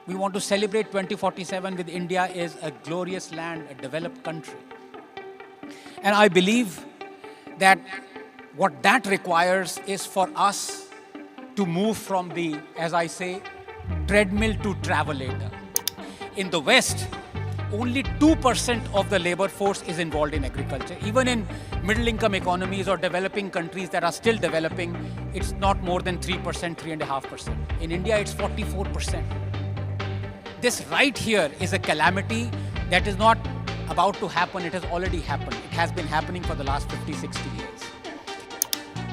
We want to celebrate 2047 with India is a glorious land, a developed country. And I believe that what that requires is for us to move from the, as I say, treadmill to travelator. In the West, only 2% of the labor force is involved in agriculture. Even in middle-income economies or developing countries that are still developing, it's not more than 3%, 3.5%. In India, it's 44%. This right here is a calamity that is not about to happen, it has already happened. It has been happening for the last 50, 60 years.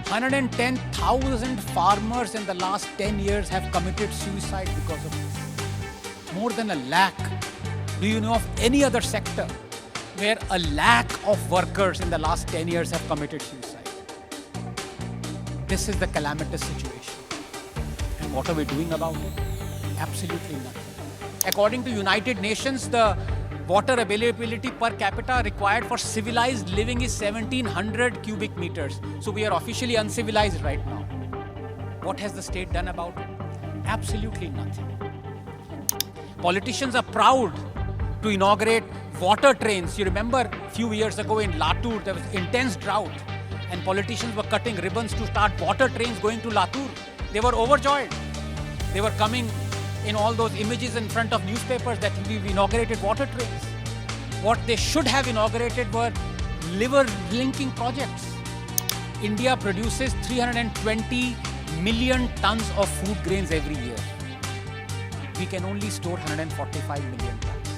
110,000 farmers in the last 10 years have committed suicide because of this. More than 1 lakh. Do you know of any other sector where 1 lakh of workers in the last 10 years have committed suicide? This is the calamitous situation. And what are we doing about it? Absolutely nothing. According to United Nations, the water availability per capita required for civilized living is 1700 cubic meters. So we are officially uncivilized right now. What has the state done about it? Absolutely nothing. Politicians are proud to inaugurate water trains. You remember a few years ago in Latur, there was intense drought and politicians were cutting ribbons to start water trains going to Latur. They were overjoyed. They were coming in all those images in front of newspapers that we've inaugurated water trains. What they should have inaugurated were liver-linking projects. India produces 320 million tons of food grains every year. We can only store 145 million tons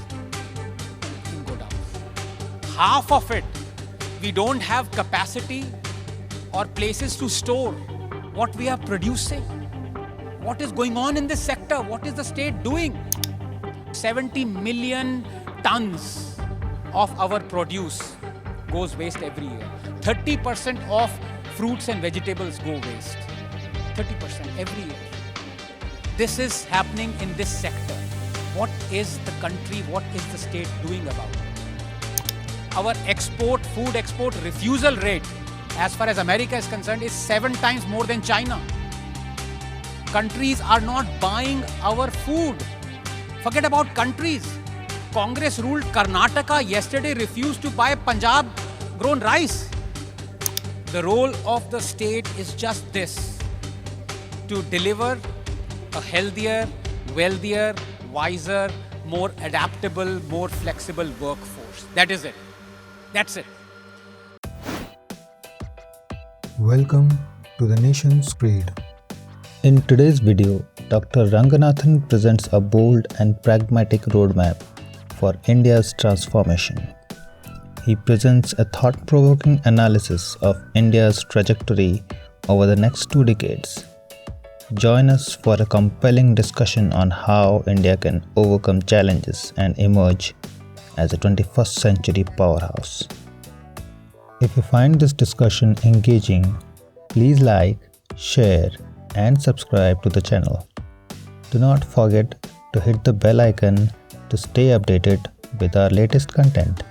in Godowns. Half of it, we don't have capacity or places to store what we are producing. What is going on in this sector? What is the state doing? 70 million tons of our produce goes waste every year. 30% of fruits and vegetables go waste. 30% every year. This is happening in this sector. What is the country, what is the state doing about it? Our food export refusal rate, as far as America is concerned, is 7 times more than China. Countries are not buying our food. Forget about countries. Congress ruled Karnataka yesterday refused to buy Punjab grown rice. The role of the state is just this, to deliver a healthier, wealthier, wiser, more adaptable, more flexible workforce. That is it. That's it. Welcome to the nation's creed. In today's video, Dr. Ranganathan presents a bold and pragmatic roadmap for India's transformation. He presents a thought-provoking analysis of India's trajectory over the next 2 decades. Join us for a compelling discussion on how India can overcome challenges and emerge as a 21st century powerhouse. If you find this discussion engaging, please like, share, and subscribe to the channel. Do not forget to hit the bell icon to stay updated with our latest content.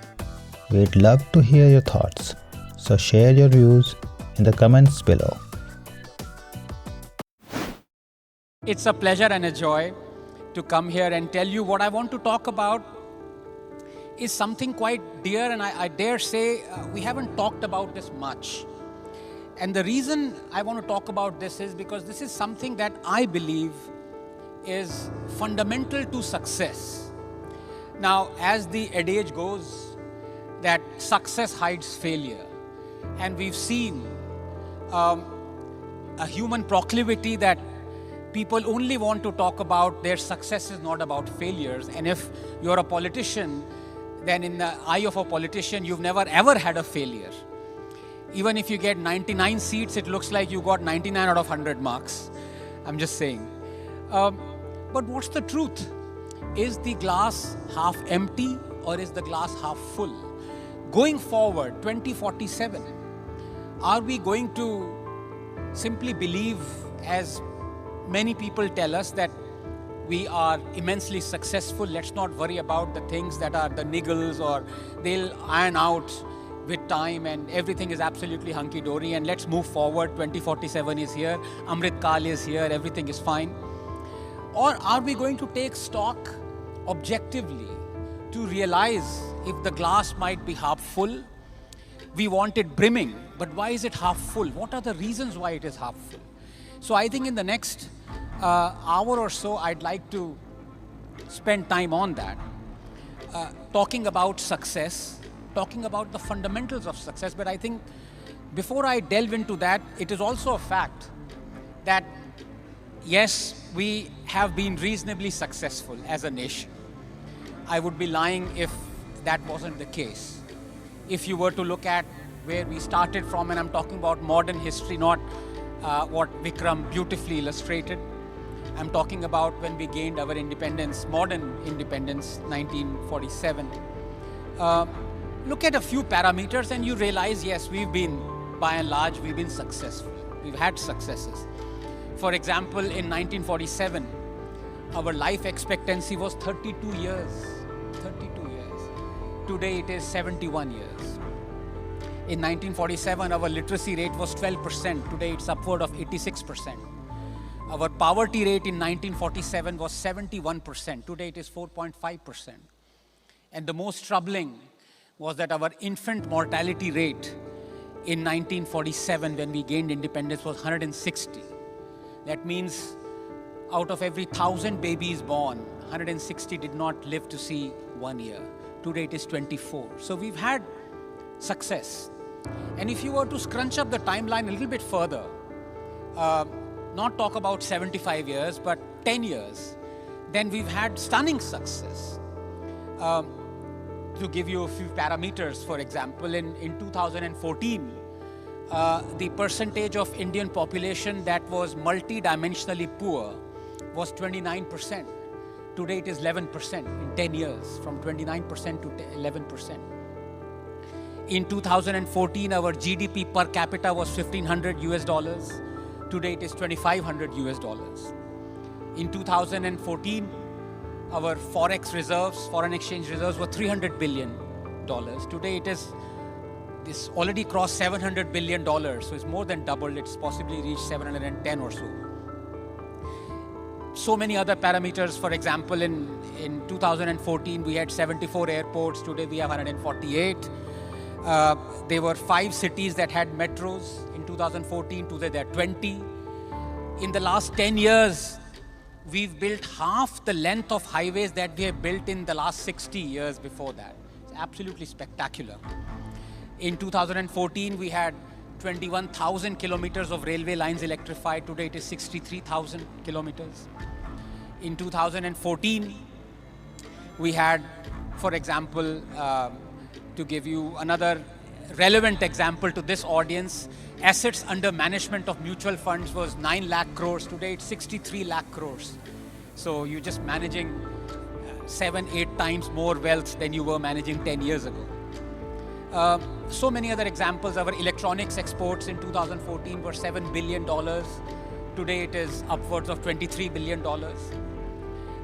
We'd love to hear your thoughts, so share your views in the comments below. It's a pleasure and a joy to come here and tell you what I want to talk about is something quite dear, and I dare say we haven't talked about this much. And the reason I want to talk about this is because this is something that I believe is fundamental to success. Now, as the adage goes, that success hides failure. And we've seen a human proclivity that people only want to talk about their successes, not about failures. And if you're a politician, then in the eye of a politician, you've never ever had a failure. Even if you get 99 seats, it looks like you got 99 out of 100 marks. I'm just saying. But what's the truth? Is the glass half empty or is the glass half full? Going forward, 2047, are we going to simply believe, as many people tell us, that we are immensely successful, let's not worry about the things that are the niggles, or they'll iron out with time and everything is absolutely hunky-dory and let's move forward, 2047 is here, Amrit Kal is here, everything is fine? Or are we going to take stock objectively to realize if the glass might be half full? We want it brimming, but why is it half full? What are the reasons why it is half full? So I think in the next hour or so, I'd like to spend time on that, talking about success, talking about the fundamentals of success. But I think before I delve into that, it is also a fact that yes, we have been reasonably successful as a nation. I would be lying if that wasn't the case. If you were to look at where we started from, and I'm talking about modern history, not what Vikram beautifully illustrated. I'm talking about when we gained our independence, modern independence, 1947. Look at a few parameters and you realize, yes, we've been, by and large, we've been successful. We've had successes. For example, in 1947, our life expectancy was 32 years. 32 years. Today it is 71 years. In 1947, our literacy rate was 12%. Today it's upward of 86%. Our poverty rate in 1947 was 71%. Today it is 4.5%. And the most troubling was that our infant mortality rate in 1947, when we gained independence, was 160. That means out of every 1,000 babies born, 160 did not live to see 1 year. Today it is 24. So we've had success. And if you were to scrunch up the timeline a little bit further, not talk about 75 years, but 10 years, then we've had stunning success. To give you a few parameters, for example, in 2014, the percentage of Indian population that was multidimensionally poor was 29%. Today it is 11% in 10 years, from 29% to 11%. In 2014, our GDP per capita was $1,500 US. Today it is $2,500 US. In 2014, our forex reserves, foreign exchange reserves, were $300 billion. Today it is, this already crossed $700 billion, so it's more than doubled. It's possibly reached 710 or so. So many other parameters. For example, in 2014, we had 74 airports. Today we have 148. There were 5 cities that had metros in 2014. Today there are 20. In the last 10 years, we've built half the length of highways that we have built in the last 60 years before that. It's absolutely spectacular. In 2014, we had 21,000 kilometers of railway lines electrified. Today it is 63,000 kilometers. In 2014, we had, for example, to give you another relevant example to this audience, assets under management of mutual funds was 9 lakh crores. Today it's 63 lakh crores. So you're just managing 7-8 times more wealth than you were managing 10 years ago. So many other examples. Our electronics exports in 2014 were $7 billion. Today it is upwards of $23 billion.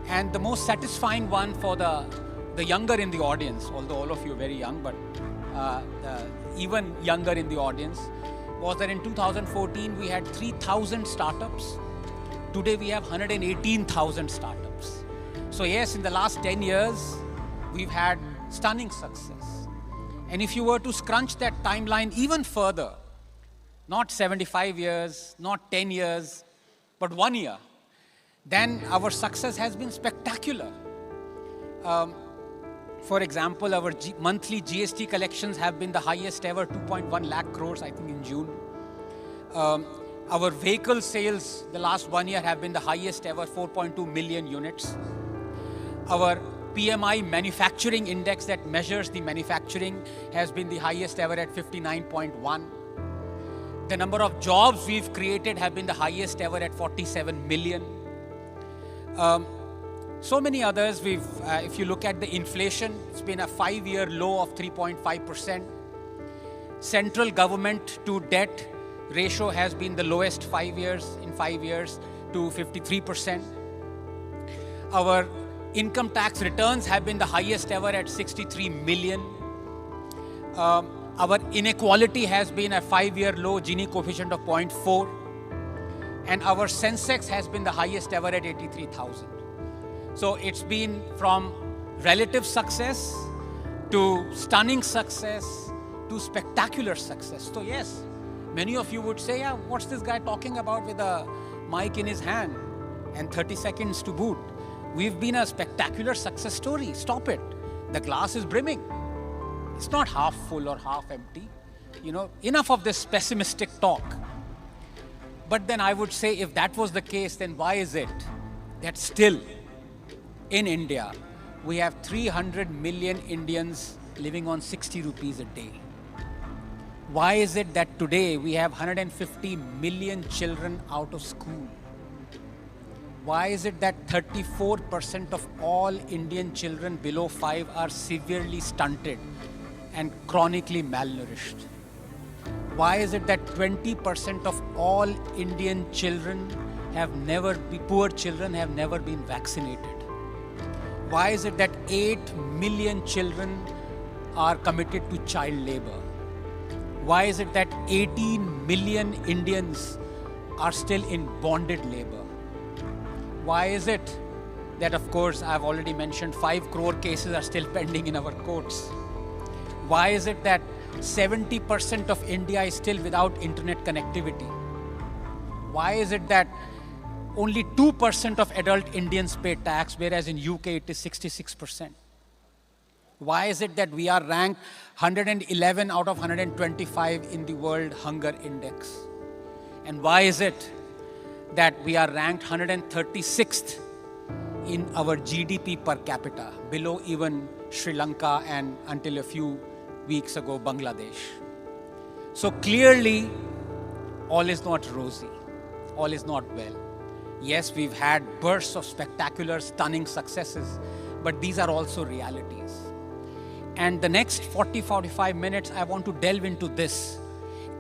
And the most satisfying one for the younger in the audience, although all of you are very young, but even younger in the audience, was that in 2014 we had 3,000 startups. Today we have 118,000 startups. So yes, in the last 10 years, we've had stunning success. And if you were to scrunch that timeline even further, not 75 years, not 10 years, but 1 year, then our success has been spectacular. For example, our monthly GST collections have been the highest ever, 2.1 lakh crores, I think, in June. Our vehicle sales the last 1 year have been the highest ever, 4.2 million units. Our PMI manufacturing index that measures the manufacturing has been the highest ever at 59.1. The number of jobs we've created have been the highest ever at 47 million. So many others. If you look at the inflation, it's been a 5-year low of 3.5%. Central government to debt ratio has been the lowest in 5 years to 53%. Our income tax returns have been the highest ever at 63 million. Our inequality has been a 5-year low, Gini coefficient of 0.4. and our Sensex has been the highest ever at 83,000. So it's been from relative success to stunning success to spectacular success. So yes, many of you would say, yeah, what's this guy talking about with a mic in his hand and 30 seconds to boot? We've been a spectacular success story. Stop it. The glass is brimming. It's not half full or half empty. Enough of this pessimistic talk. But then I would say, if that was the case, then why is it that still in India, we have 300 million Indians living on 60 rupees a day? Why is it that today we have 150 million children out of school? Why is it that 34% of all Indian children below 5 are severely stunted and chronically malnourished? Why is it that 20% of all Indian children poor children have never been vaccinated? Why is it that 8 million children are committed to child labor? Why is it that 18 million Indians are still in bonded labor? Why is it that, of course, I've already mentioned 5 crore cases are still pending in our courts? Why is it that 70% of India is still without internet connectivity? Why is it that only 2% of adult Indians pay tax, whereas in UK it is 66%? Why is it that we are ranked 111 out of 125 in the World Hunger Index? And why is it that we are ranked 136th in our GDP per capita, below even Sri Lanka and until a few weeks ago, Bangladesh? So clearly, all is not rosy. All is not well. Yes, we've had bursts of spectacular, stunning successes, but these are also realities. And the next 40-45 minutes, I want to delve into this.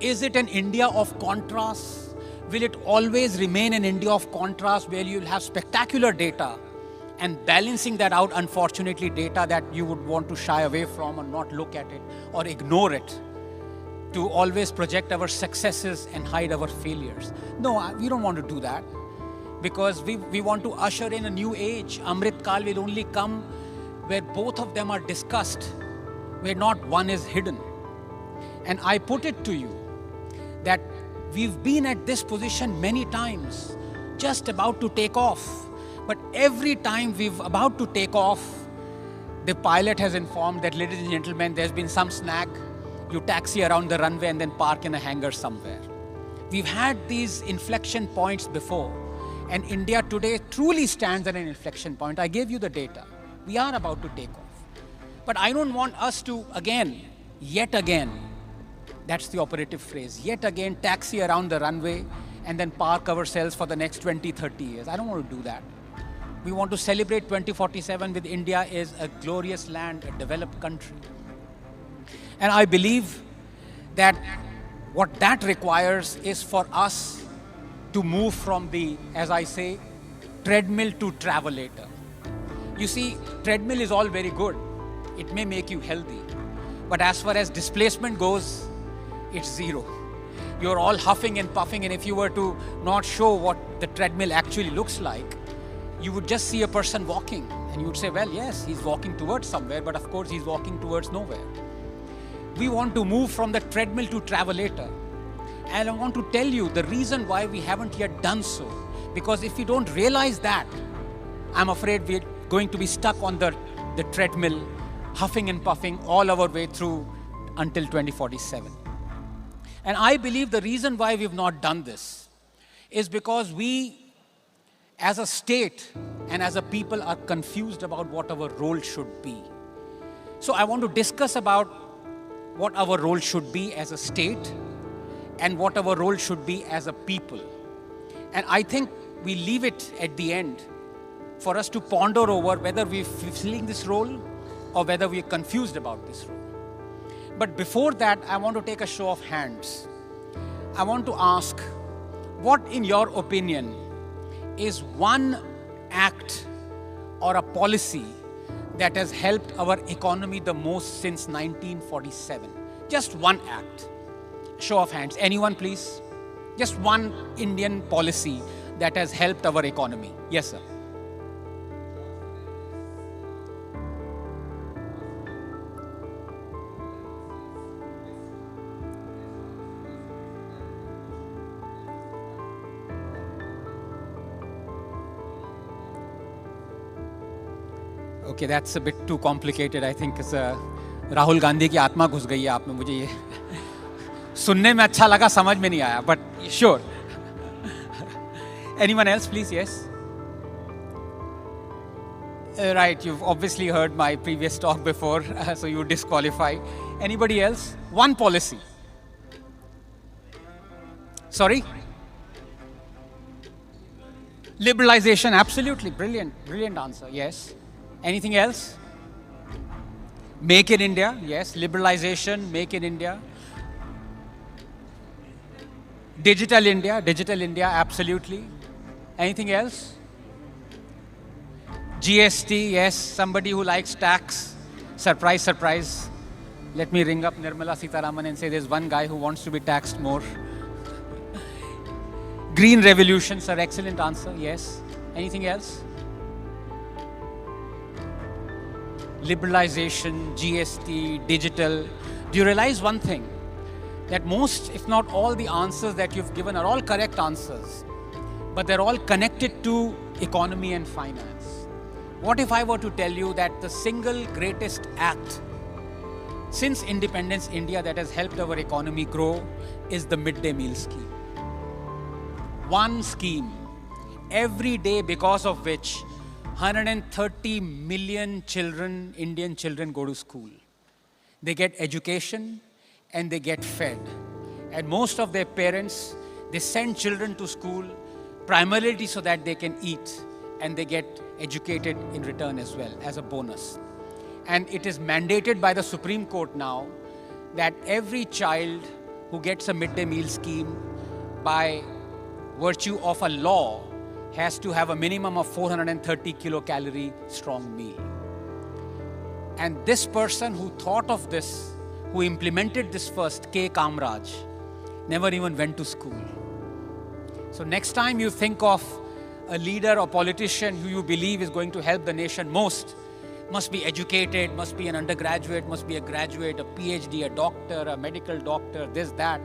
Is it an India of contrasts? Will it always remain an India of contrast where you'll have spectacular data and balancing that out, unfortunately, data that you would want to shy away from or not look at it or ignore it, to always project our successes and hide our failures? No, we don't want to do that, because we want to usher in a new age. Amrit Kal will only come where both of them are discussed, where not one is hidden. And I put it to you that we've been at this position many times, just about to take off. But every time we've about to take off, the pilot has informed that, ladies and gentlemen, there's been some snag. You taxi around the runway and then park in a hangar somewhere. We've had these inflection points before. And India today truly stands at an inflection point. I gave you the data. We are about to take off. But I don't want us to, yet again, that's the operative phrase, yet again taxi around the runway and then park ourselves for the next 20, 30 years. I don't want to do that. We want to celebrate 2047 with India as a glorious land, a developed country. And I believe that what that requires is for us to move from the, as I say, treadmill to travelator. You see, treadmill is all very good. It may make you healthy. But as far as displacement goes, it's zero. You're all huffing and puffing, and if you were to not show what the treadmill actually looks like, you would just see a person walking, and you would say, well, yes, he's walking towards somewhere, but of course he's walking towards nowhere. We want to move from the treadmill to travelator. And I want to tell you the reason why we haven't yet done so. Because if we don't realize that, I'm afraid we're going to be stuck on the treadmill, huffing and puffing all our way through until 2047. And I believe the reason why we've not done this is because we, as a state and as a people, are confused about what our role should be. So I want to discuss about what our role should be as a state and what our role should be as a people. And I think we leave it at the end for us to ponder over whether we're fulfilling this role or whether we're confused about this role. But before that, I want to take a show of hands. I want to ask, what in your opinion is one act or a policy that has helped our economy the most since 1947? Just one act. Show of hands. Anyone, please? Just one Indian policy that has helped our economy. Yes, sir. Okay, that's a bit too complicated. I think it's Rahul Gandhi की आत्मा घुस गई है आप में. मुझे ये सुनने में अच्छा लगा, समझ में नहीं आया. But sure. Anyone else, please? Yes. Right. You've obviously heard my previous talk before, so you disqualify. Anybody else? One policy. Sorry. Liberalization. Absolutely brilliant. Brilliant answer. Yes. Anything else? Make in India, yes. Liberalization, make in India. Digital India, absolutely. Anything else? GST, yes. Somebody who likes tax. Surprise, surprise. Let me ring up Nirmala Sitharaman and say there's one guy who wants to be taxed more. Green revolution, sir, excellent answer, yes. Anything else? Liberalization, GST, digital. Do you realize one thing? That most, if not all, the answers that you've given are all correct answers, but they're all connected to economy and finance. What if I were to tell you that the single greatest act since independence India that has helped our economy grow is the midday meal scheme? One scheme, every day, because of which 130 million children, Indian children, go to school. They get education and they get fed. And most of their parents, they send children to school primarily so that they can eat, and they get educated in return as well, as a bonus. And it is mandated by the Supreme Court now that every child who gets a midday meal scheme by virtue of a law has to have a minimum of 430 kilocalorie strong meal. And this person who thought of this, who implemented this first, K. Kamraj, never even went to school. So next time you think of a leader or politician who you believe is going to help the nation most, must be educated, must be an undergraduate, must be a graduate, a PhD, a doctor, a medical doctor, this, that.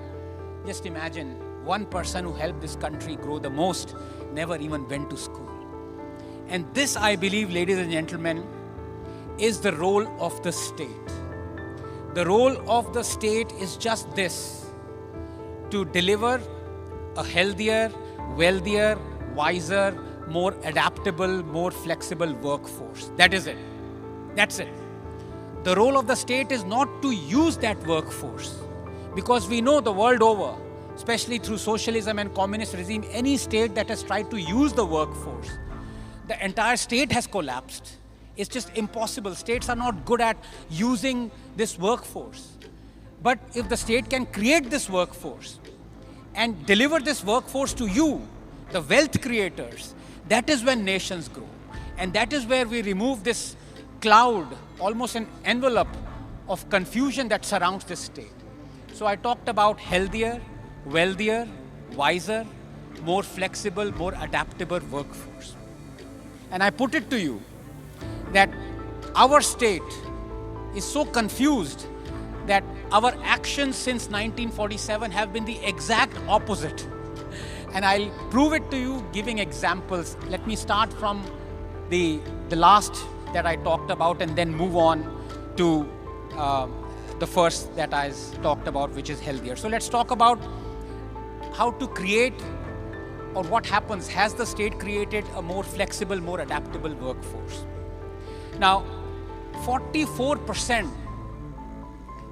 Just imagine one person who helped this country grow the most never even went to school. And this, I believe, ladies and gentlemen, is the role of the state. The role of the state is just this: to deliver a healthier, wealthier, wiser, more adaptable, more flexible workforce. That is it. That's it. The role of the state is not to use that workforce, because we know the world over, especially through socialism and communist regime, any state that has tried to use the workforce, the entire state has collapsed. It's just impossible. States are not good at using this workforce. But if the state can create this workforce and deliver this workforce to you, the wealth creators, that is when nations grow. And that is where we remove this cloud, almost an envelope of confusion that surrounds this state. So I talked about healthier, wealthier, wiser, more flexible, more adaptable workforce. And I put it to you that our state is so confused that our actions since 1947 have been the exact opposite. And I'll prove it to you giving examples. Let me start from the last that I talked about and then move on to the first that I talked about, which is healthier. So let's talk about how to create, or what happens. Has the state created a more flexible, more adaptable workforce? Now, 44%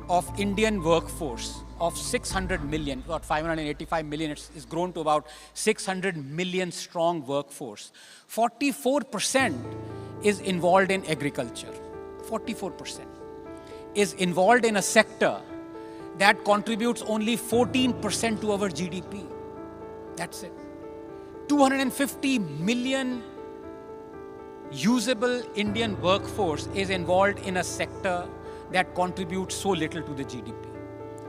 of Indian workforce of 600 million, about 585 million, it's grown to about 600 million strong workforce. 44% is involved in agriculture. 44% is involved in a sector that contributes only 14% to our GDP. That's it. 250 million usable Indian workforce is involved in a sector that contributes so little to the GDP.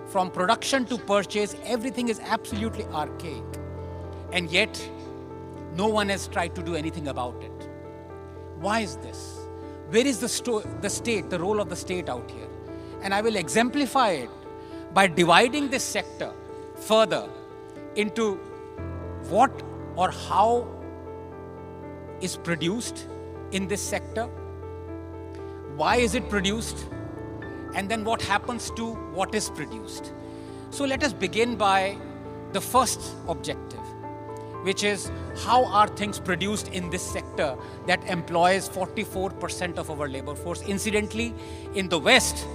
from production to purchase, everything is absolutely archaic. And yet, no one has tried to do anything about it. Why is this? Where is the state, the role of the state out here? And I will exemplify it by dividing this sector further into what or how is produced in this sector, why is it produced, and then what happens to what is produced. So let us begin by the first objective, which is how are things produced in this sector that employs 44% of our labor force. Incidentally, in the West,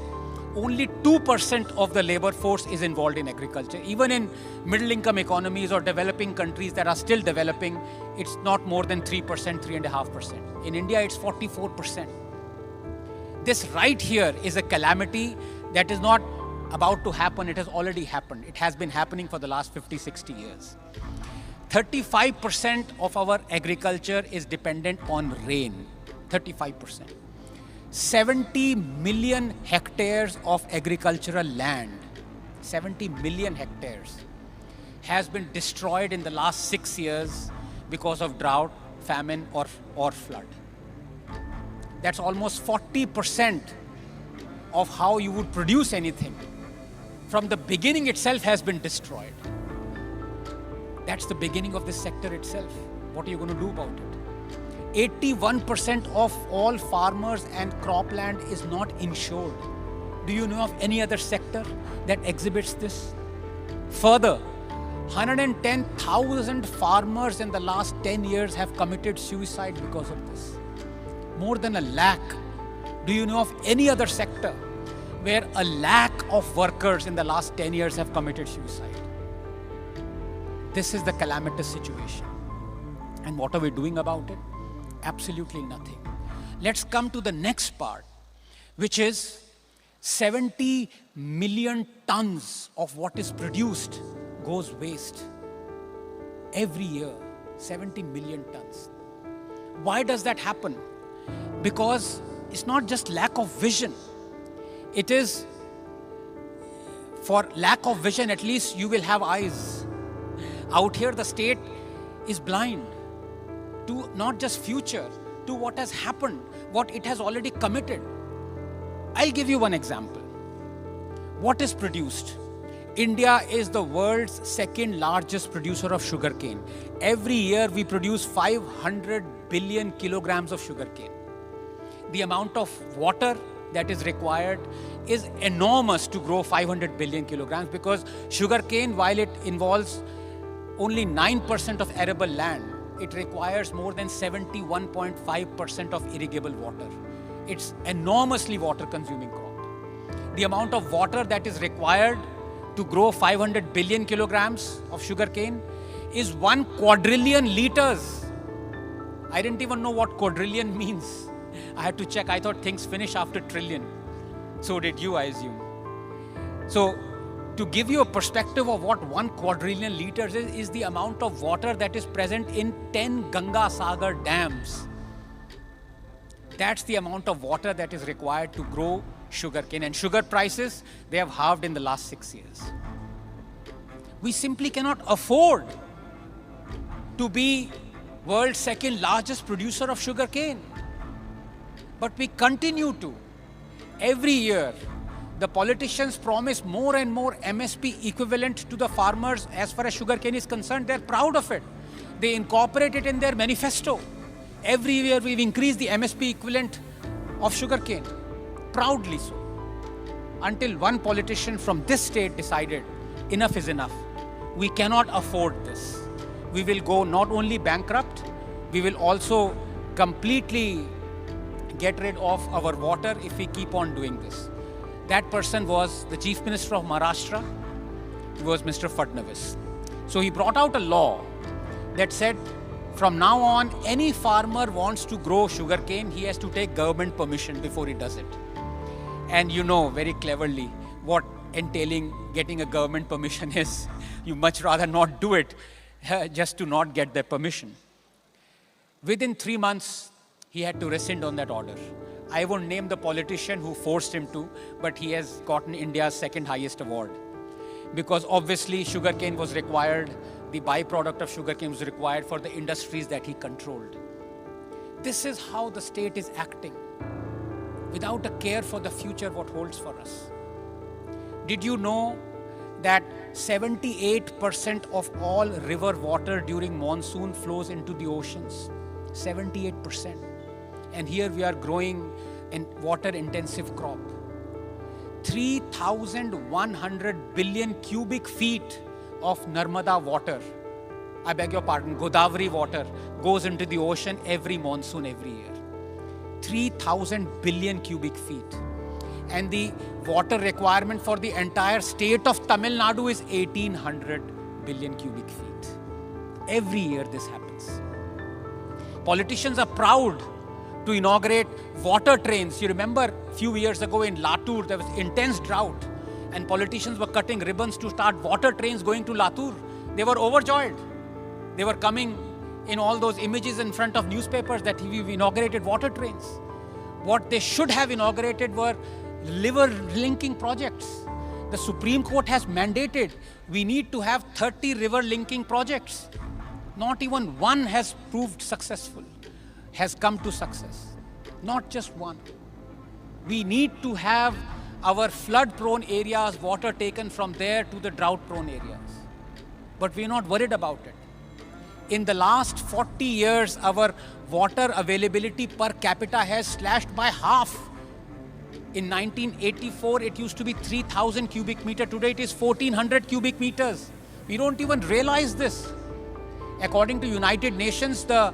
only 2% of the labor force is involved in agriculture. Even in middle-income economies or developing countries that are still developing, it's not more than 3%, 3.5%. In India, it's 44%. This right here is a calamity that is not about to happen. It has already happened. It has been happening for the last 50, 60 years. 35% of our agriculture is dependent on rain. 35%. 70 million hectares of agricultural land, 70 million hectares, has been destroyed in the last 6 years because of drought, famine, or flood. That's almost 40% of how you would produce anything. From the beginning itself has been destroyed. That's the beginning of this sector itself. What are you going to do about it? 81% of all farmers and cropland is not insured. Do you know of any other sector that exhibits this? Further, 110,000 farmers in the last 10 years have committed suicide because of this. More than 1 lakh. Do you know of any other sector where 1 lakh of workers in the last 10 years have committed suicide? This is the calamitous situation. And what are we doing about it? Absolutely nothing. Let's come to the next part, which is 70 million tons of what is produced goes waste. Every year, 70 million tons. Why does that happen? Because it's not just lack of vision. It is, for lack of vision, at least you will have eyes. Out here, the state is blind to not just future, to what has happened, what it has already committed. I'll give you one example. What is produced? India is the world's second largest producer of sugarcane. Every year we produce 500 billion kilograms of sugarcane. The amount of water that is required is enormous to grow 500 billion kilograms, because sugarcane, while it involves only 9% of arable land, it requires more than 71.5% of irrigable water. It's enormously water-consuming crop. The amount of water that is required to grow 500 billion kilograms of sugarcane is 1 quadrillion liters. I didn't even know what quadrillion means. I had to check. I thought things finish after trillion. So did you, I assume. So, to give you a perspective of what 1 quadrillion liters is the amount of water that is present in 10 Ganga Sagar dams. That's the amount of water that is required to grow sugarcane. And sugar prices, they have halved in the last 6 years. We simply cannot afford to be world's second largest producer of sugarcane. But we continue to. Every year, the politicians promise more and more MSP equivalent to the farmers as far as sugarcane is concerned. They're proud of it. They incorporate it in their manifesto. Every year we've increased the MSP equivalent of sugarcane. Proudly so. Until one politician from this state decided enough is enough. We cannot afford this. We will go not only bankrupt, we will also completely get rid of our water if we keep on doing this. That person was the Chief Minister of Maharashtra. He was Mr. Fadnavis. So he brought out a law that said, from now on, any farmer wants to grow sugarcane, he has to take government permission before he does it. And you know very cleverly what entailing getting a government permission is. You much rather not do it just to not get their permission. Within 3 months, he had to rescind on that order. I won't name the politician who forced him to, but he has gotten India's second highest award. because obviously sugarcane was required, the byproduct of sugarcane was required for the industries that he controlled. This is how the state is acting, without a care for the future, what holds for us. Did you know that 78% of all river water during monsoon flows into the oceans? 78%. And here we are growing a water-intensive crop. 3,100 billion cubic feet of Narmada water, I beg your pardon, Godavari water, goes into the ocean every monsoon, every year. 3,000 billion cubic feet. And the water requirement for the entire state of Tamil Nadu is 1,800 billion cubic feet. Every year this happens. Politicians are proud to inaugurate water trains. You remember a few years ago in Latur, there was intense drought and politicians were cutting ribbons to start water trains going to Latur. They were overjoyed. They were coming in all those images in front of newspapers that we've inaugurated water trains. What they should have inaugurated were river linking projects. The Supreme Court has mandated we need to have 30 river linking projects. Not even one has proved successful, has come to success. Not just one. We need to have our flood-prone areas, water taken from there to the drought-prone areas. But we're not worried about it. In the last 40 years, our water availability per capita has slashed by half. In 1984, it used to be 3,000 cubic meter. Today, it is 1,400 cubic meters. We don't even realize this. According to United Nations, the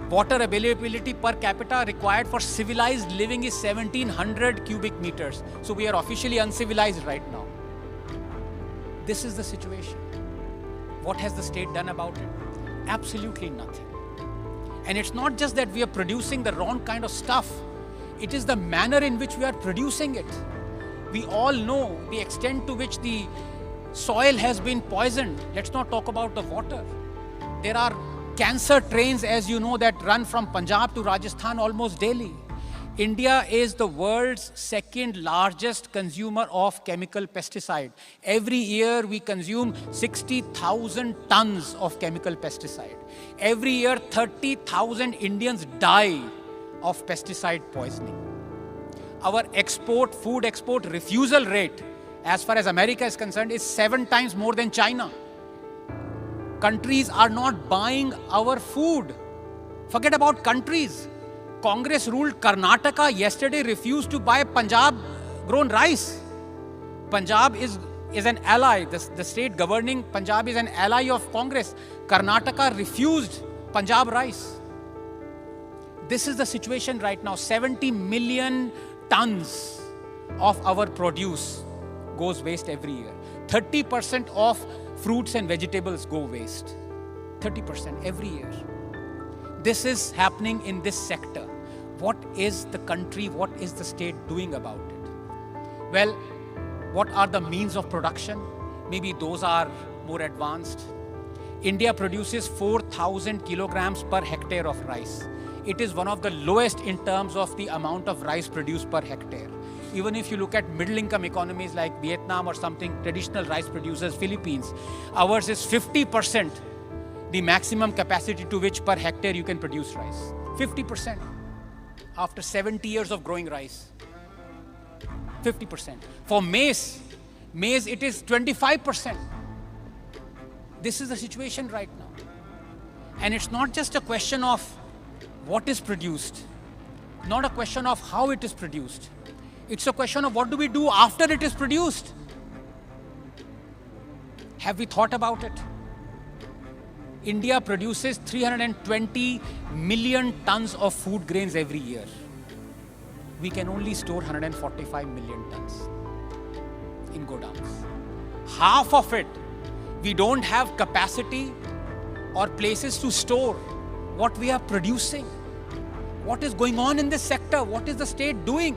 water availability per capita required for civilized living is 1,700 cubic meters. So we are officially uncivilized right now. This is the situation. What has the state done about it? Absolutely nothing. And it's not just that we are producing the wrong kind of stuff. It is the manner in which we are producing it. We all know the extent to which the soil has been poisoned. Let's not talk about the water. There are cancer trains, as you know, that run from Punjab to Rajasthan almost daily. India is the world's second largest consumer of chemical pesticide. Every year we consume 60,000 tons of chemical pesticide. Every year 30,000 Indians die of pesticide poisoning. Our food export refusal rate, as far as America is concerned, is 7 times more than China. Countries are not buying our food. Forget about countries. Congress ruled Karnataka yesterday refused to buy Punjab grown rice. Punjab is an ally. The state governing Punjab is an ally of Congress. Karnataka refused Punjab rice. This is the situation right now. 70 million tons of our produce goes waste every year. 30% of fruits and vegetables go waste. 30% every year. This is happening in this sector. What is the country, what is the state doing about it? Well, what are the means of production? Maybe those are more advanced. India produces 4,000 kilograms per hectare of rice. It is one of the lowest in terms of the amount of rice produced per hectare. Even if you look at middle-income economies like Vietnam or something, traditional rice producers, Philippines, ours is 50% the maximum capacity to which per hectare you can produce rice. 50%. After 70 years of growing rice. 50%. For maize it is 25%. This is the situation right now. And it's not just a question of what is produced, not a question of how it is produced. It's a question of what do we do after it is produced. Have we thought about it? India produces 320 million tons of food grains every year. We can only store 145 million tons in godowns. Half of it, we don't have capacity or places to store what we are producing. What is going on in this sector? What is the state doing?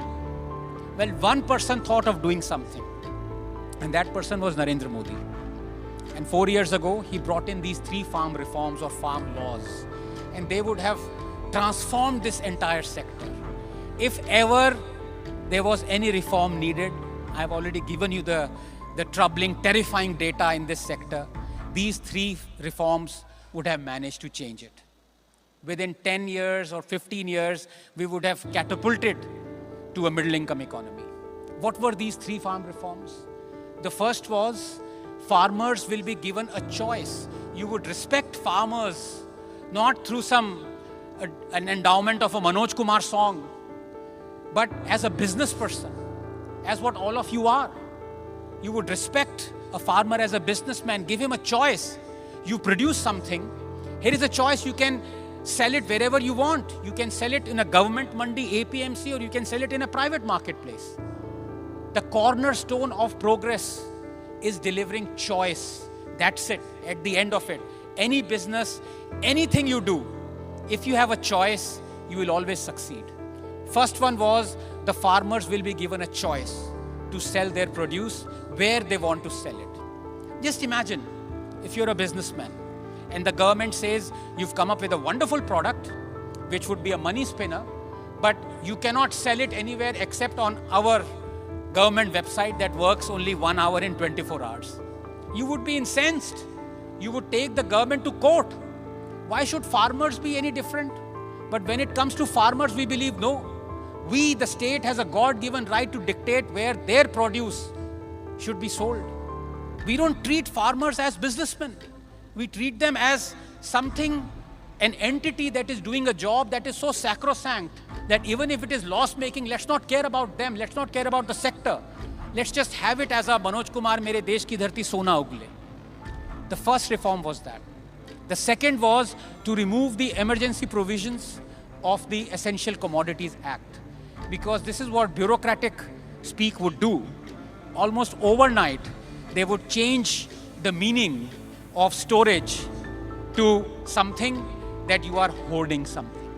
Well, one person thought of doing something, and that person was Narendra Modi. And 4 years ago, he brought in these 3 farm reforms or farm laws, and they would have transformed this entire sector. If ever there was any reform needed, I've already given you the the troubling, terrifying data in this sector, these three reforms would have managed to change it. Within 10 years or 15 years, we would have catapulted to a middle-income economy. What were these three farm reforms? The first was farmers will be given a choice. You would respect farmers not through an endowment of a Manoj Kumar song, but as a business person, as what all of you are. You would respect a farmer as a businessman, give him a choice. You produce something, here is a choice, you can sell it wherever you want. You can sell it in a government mandi, APMC, or you can sell it in a private marketplace. The cornerstone of progress is delivering choice. That's it, at the end of it. Any business, anything you do, if you have a choice, you will always succeed. First one was the farmers will be given a choice to sell their produce where they want to sell it. Just imagine if you're a businessman and the government says you've come up with a wonderful product, which would be a money spinner, but you cannot sell it anywhere except on our government website that works only 1 hour in 24 hours. You would be incensed. You would take the government to court. Why should farmers be any different? But when it comes to farmers, we believe no. We, the state, has a God-given right to dictate where their produce should be sold. We don't treat farmers as businessmen. We treat them as something, an entity that is doing a job that is so sacrosanct that even if it is loss-making, let's not care about them. Let's not care about the sector. Let's just have it as a Manoj Kumar, mere desh ki dharti sona ugle. The first reform was that. The second was to remove the emergency provisions of the Essential Commodities Act, because this is what bureaucratic speak would do. Almost overnight, they would change the meaning of storage to something that you are hoarding something.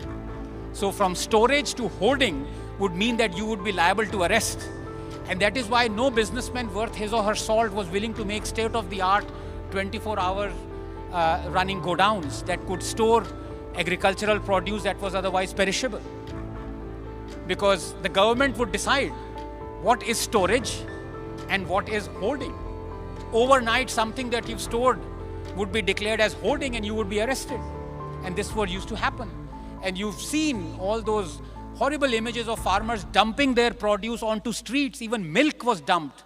So from storage to hoarding would mean that you would be liable to arrest. And that is why no businessman worth his or her salt was willing to make state-of-the-art 24-hour running godowns that could store agricultural produce that was otherwise perishable. Because the government would decide what is storage and what is hoarding. Overnight, something that you've stored would be declared as hoarding and you would be arrested. And this was used to happen. And you've seen all those horrible images of farmers dumping their produce onto streets. Even milk was dumped.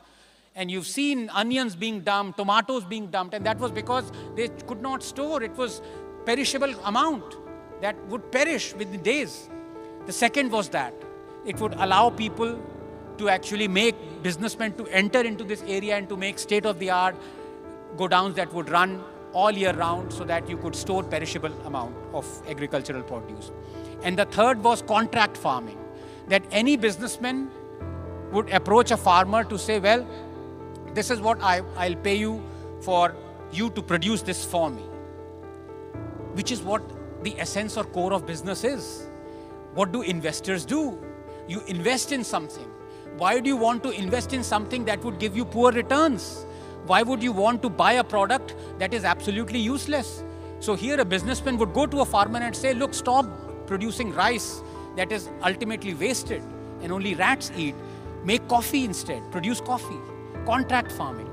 And you've seen onions being dumped, tomatoes being dumped, and that was because they could not store. It was perishable amount that would perish within days. The second was that it would allow people to actually make businessmen to enter into this area and to make state-of-the-art godowns that would run all year round so that you could store perishable amount of agricultural produce. And the third was contract farming, that any businessman would approach a farmer to say, well, this is what I'll pay you for you to produce this for me, which is what the essence or core of business is. What do investors do? You invest in something. Why do you want to invest in something that would give you poor returns? Why would you want to buy a product that is absolutely useless? So here a businessman would go to a farmer and say, look, stop producing rice that is ultimately wasted and only rats eat. Make coffee instead, produce coffee. Contract farming.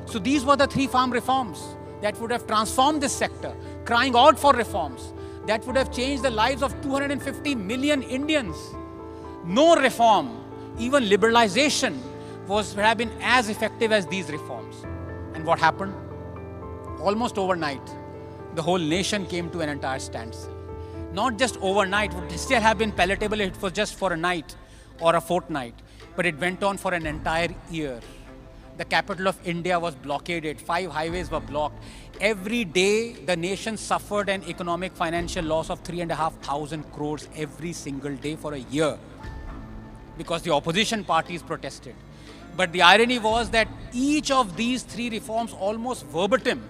So these were the three farm reforms that would have transformed this sector, crying out for reforms that would have changed the lives of 250 million Indians. No reform, even liberalization, would have been as effective as these reforms. And what happened? Almost overnight, the whole nation came to an entire standstill. Not just overnight, it would still have been palatable if it was just for a night or a fortnight, but it went on for an entire year. The capital of India was blockaded. 5 highways were blocked. Every day, the nation suffered an economic financial loss of 3,500 crores every single day for a year because the opposition parties protested. But the irony was that each of these three reforms, almost verbatim,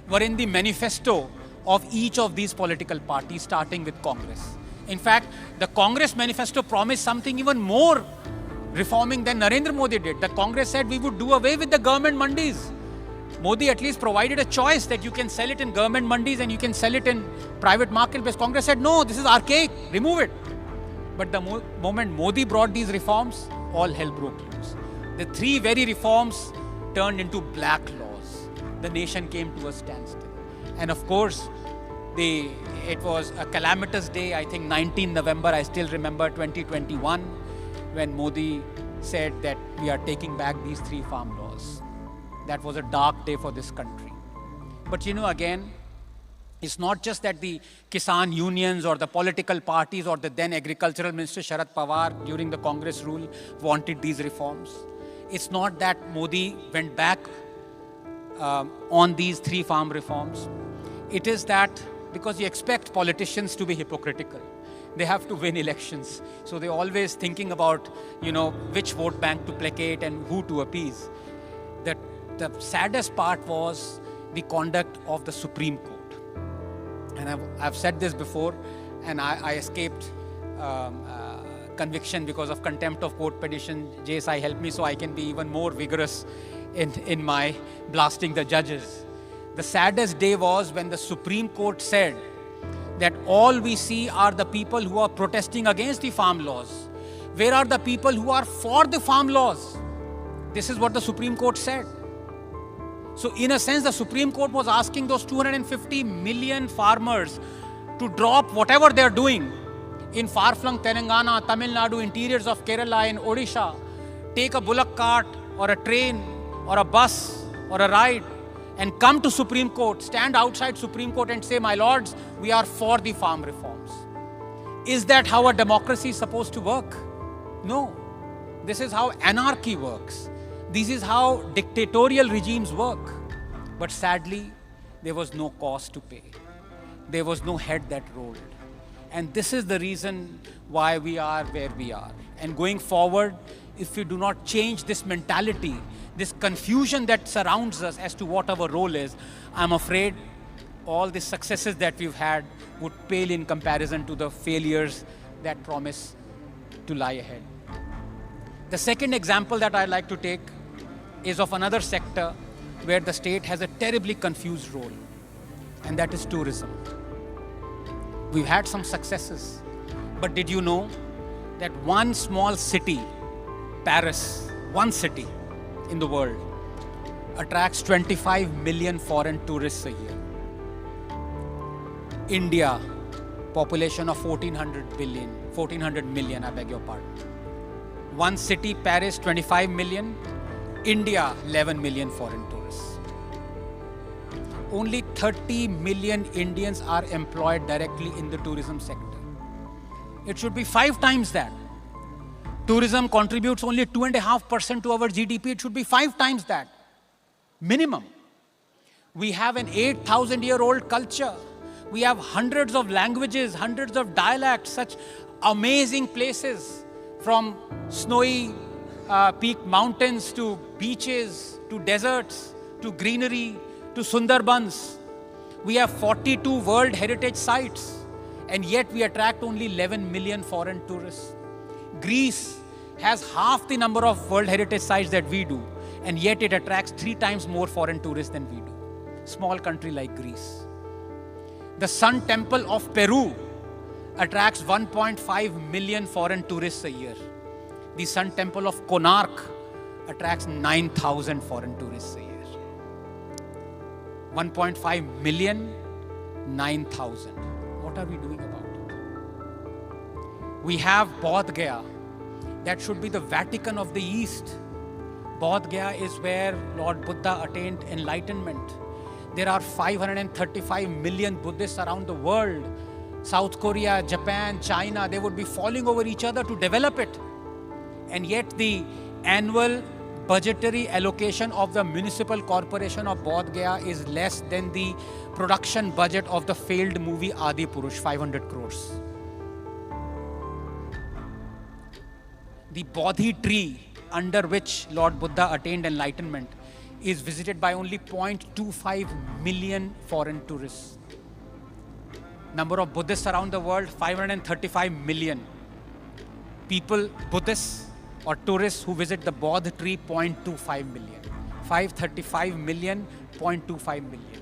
were in the manifesto of each of these political parties, starting with Congress. In fact, the Congress manifesto promised something even more reforming than Narendra Modi did. The Congress said we would do away with the government mandis. Modi at least provided a choice that you can sell it in government mandis and you can sell it in private marketplace. Congress said, no, this is archaic, remove it. But the moment Modi brought these reforms, all hell broke loose. The three very reforms turned into black laws. The nation came to a standstill. And of course, it was a calamitous day, I think 19 November, I still remember 2021, when Modi said that we are taking back these 3 farm laws. That was a dark day for this country. But again, it's not just that the Kisan unions or the political parties or the then Agricultural Minister Sharad Pawar during the Congress rule wanted these reforms. It's not that Modi went back on these 3 farm reforms. It is that because you expect politicians to be hypocritical. They have to win elections. So they're always thinking about, which vote bank to placate and who to appease. The saddest part was the conduct of the Supreme Court. And I've said this before, and I escaped conviction because of contempt of court petition. JSI helped me so I can be even more vigorous in my blasting the judges. The saddest day was when the Supreme Court said that all we see are the people who are protesting against the farm laws. Where are the people who are for the farm laws? This is what the Supreme Court said. So in a sense, the Supreme Court was asking those 250 million farmers to drop whatever they're doing in far-flung Telangana, Tamil Nadu, interiors of Kerala and Odisha, take a bullock cart or a train or a bus or a ride and come to Supreme Court, stand outside Supreme Court and say, my lords, we are for the farm reforms. Is that how a democracy is supposed to work? No. This is how anarchy works. This is how dictatorial regimes work. But sadly, there was no cost to pay. There was no head that rolled. And this is the reason why we are where we are. And going forward, if we do not change this mentality, this confusion that surrounds us as to what our role is, I'm afraid all the successes that we've had would pale in comparison to the failures that promise to lie ahead. The second example that I'd like to take is of another sector where the state has a terribly confused role, and that is tourism. We've had some successes, but did you know that one small city, Paris, one city in the world, attracts 25 million foreign tourists a year? India, population of 1400 million, I beg your pardon. One city, Paris, 25 million. India, 11 million foreign tourists. Only 30 million Indians are employed directly in the tourism sector. It should be 5 times that. Tourism contributes only 2.5% to our GDP. It should be 5 times that. Minimum. We have an 8,000-year-old culture. We have hundreds of languages, hundreds of dialects, such amazing places, from snowy peaked mountains to beaches, to deserts, to greenery, to Sundarbans. We have 42 World Heritage Sites, and yet we attract only 11 million foreign tourists. Greece has half the number of World Heritage Sites that we do, and yet it attracts 3 times more foreign tourists than we do. Small country like Greece. The Sun Temple of Peru attracts 1.5 million foreign tourists a year. The Sun Temple of Konark attracts 9,000 foreign tourists a year. 1.5 million, 9,000. What are we doing about it? We have Bodh Gaya. That should be the Vatican of the East. Bodh Gaya is where Lord Buddha attained enlightenment. There are 535 million Buddhists around the world. South Korea, Japan, China, they would be falling over each other to develop it. And yet the annual budgetary allocation of the Municipal Corporation of Bodh Gaya is less than the production budget of the failed movie Adipurush, 500 crores. The Bodhi tree under which Lord Buddha attained enlightenment is visited by only 0.25 million foreign tourists. Number of Buddhists around the world, 535 million. People, Buddhists or tourists who visit the Bodh tree, 0.25 million. 535 million, 0.25 million.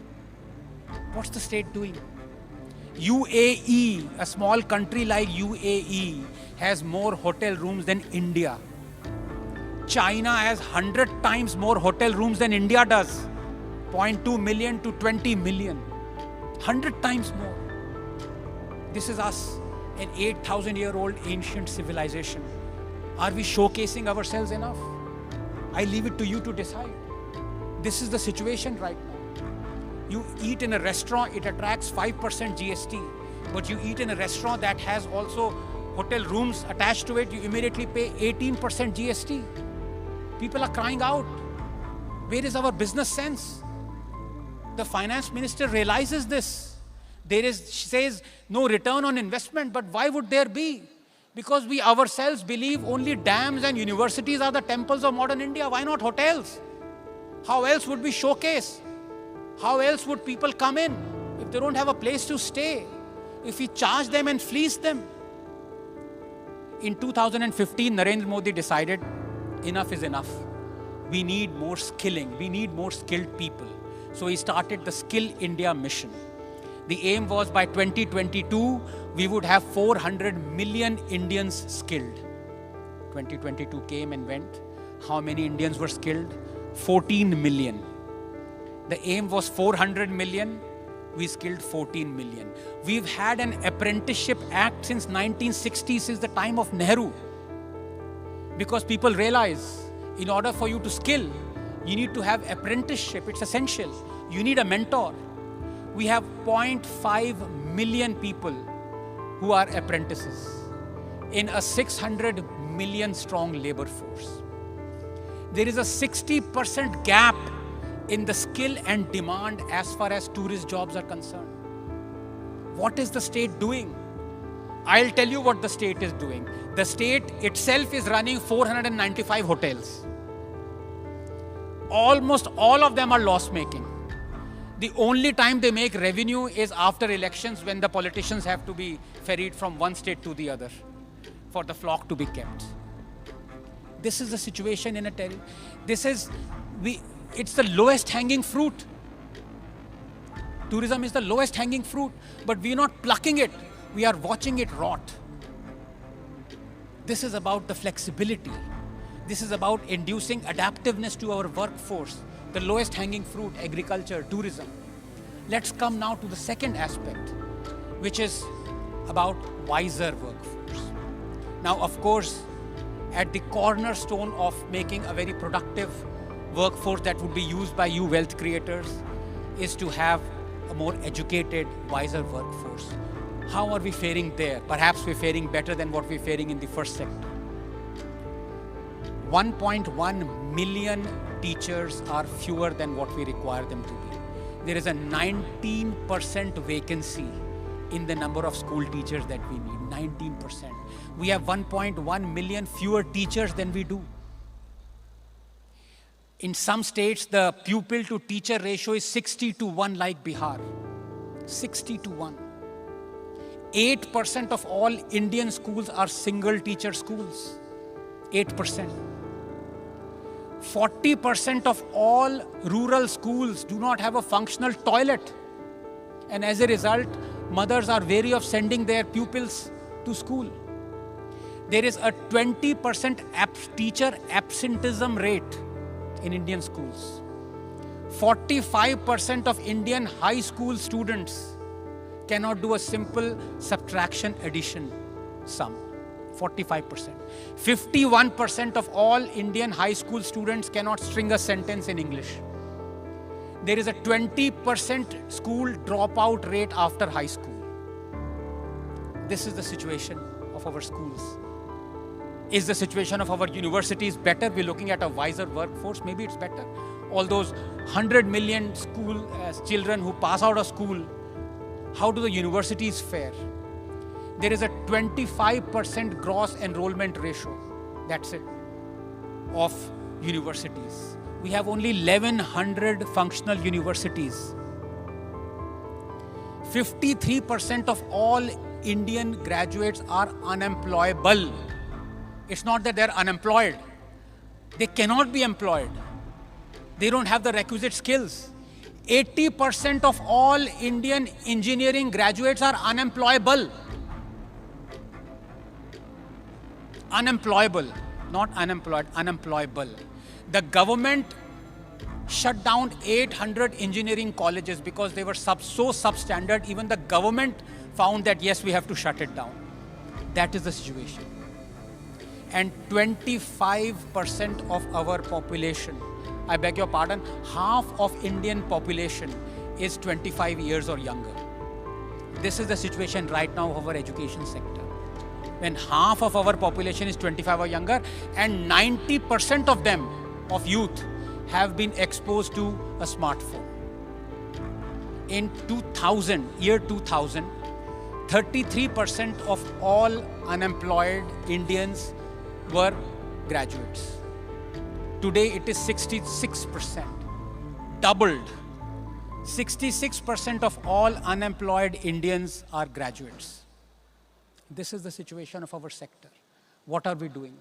What's the state doing? UAE, a small country like UAE, has more hotel rooms than India. China has 100 times more hotel rooms than India does. 0.2 million to 20 million. 100 times more. This is us, an 8,000-year-old ancient civilization. Are we showcasing ourselves enough? I leave it to you to decide. This is the situation right now. You eat in a restaurant, it attracts 5% GST. But you eat in a restaurant that has also hotel rooms attached to it, you immediately pay 18% GST. People are crying out. Where is our business sense? The finance minister realizes this. She says no return on investment, but why would there be? Because we ourselves believe only dams and universities are the temples of modern India. Why not hotels? How else would we showcase? How else would people come in if they don't have a place to stay? If we charge them and fleece them? In 2015, Narendra Modi decided enough is enough. We need more skilling. We need more skilled people. So he started the Skill India mission. The aim was by 2022, we would have 400 million Indians skilled. 2022 came and went. How many Indians were skilled? 14 million. The aim was 400 million. We skilled 14 million. We've had an apprenticeship act since 1960, since the time of Nehru. Because people realize, in order for you to skill, you need to have apprenticeship. It's essential. You need a mentor. We have 0.5 million people who are apprentices in a 600 million strong labor force. There is a 60% gap in the skill and demand as far as tourist jobs are concerned. What is the state doing? I'll tell you what the state is doing. The state itself is running 495 hotels. Almost all of them are loss-making. The only time they make revenue is after elections, when the politicians have to be ferried from one state to the other for the flock to be kept. This is the situation in a territory. It's the lowest hanging fruit. Tourism is the lowest hanging fruit, but we're not plucking it. We are watching it rot. This is about the flexibility. This is about inducing adaptiveness to our workforce. The lowest hanging fruit, agriculture, tourism. Let's come now to the second aspect, which is about wiser workforce. Now, of course, at the cornerstone of making a very productive workforce that would be used by you wealth creators is to have a more educated, wiser workforce. How are we faring there? Perhaps we're faring better than what we're faring in the first sector. 1.1 million teachers are fewer than what we require them to be. There is a 19% vacancy in the number of school teachers that we need. 19%. We have 1.1 million fewer teachers than we do. In some states, the pupil to teacher ratio is 60:1, like Bihar. 60:1. 8% of all Indian schools are single teacher schools. 8%. 40% of all rural schools do not have a functional toilet. And as a result, mothers are wary of sending their pupils to school. There is a 20% teacher absenteeism rate in Indian schools. 45% of Indian high school students cannot do a simple subtraction, addition, sum. 45%. 51% of all Indian high school students cannot string a sentence in English. There is a 20% school dropout rate after high school. This is the situation of our schools. Is the situation of our universities better? We're looking at a wiser workforce. Maybe it's better. All those 100 million school children who pass out of school, how do the universities fare? There is a 25% gross enrollment ratio. That's it. Of universities. We have only 1,100 functional universities. 53% of all Indian graduates are unemployable. It's not that they're unemployed. They cannot be employed. They don't have the requisite skills. 80% of all Indian engineering graduates are unemployable. Unemployable. not unemployed, unemployable. The government shut down 800 engineering colleges because they were so substandard. Even the government found that yes, we have to shut it down. That is the situation. And 25% of our population, I beg your pardon, half of Indian population is 25 years or younger. This is the situation right now of our education sector. When half of our population is 25 or younger, and 90% of them, of youth, have been exposed to a smartphone. In 2000, year 2000, 33% of all unemployed Indians were graduates. Today it is 66%, doubled. 66% of all unemployed Indians are graduates. This is the situation of our sector. What are we doing?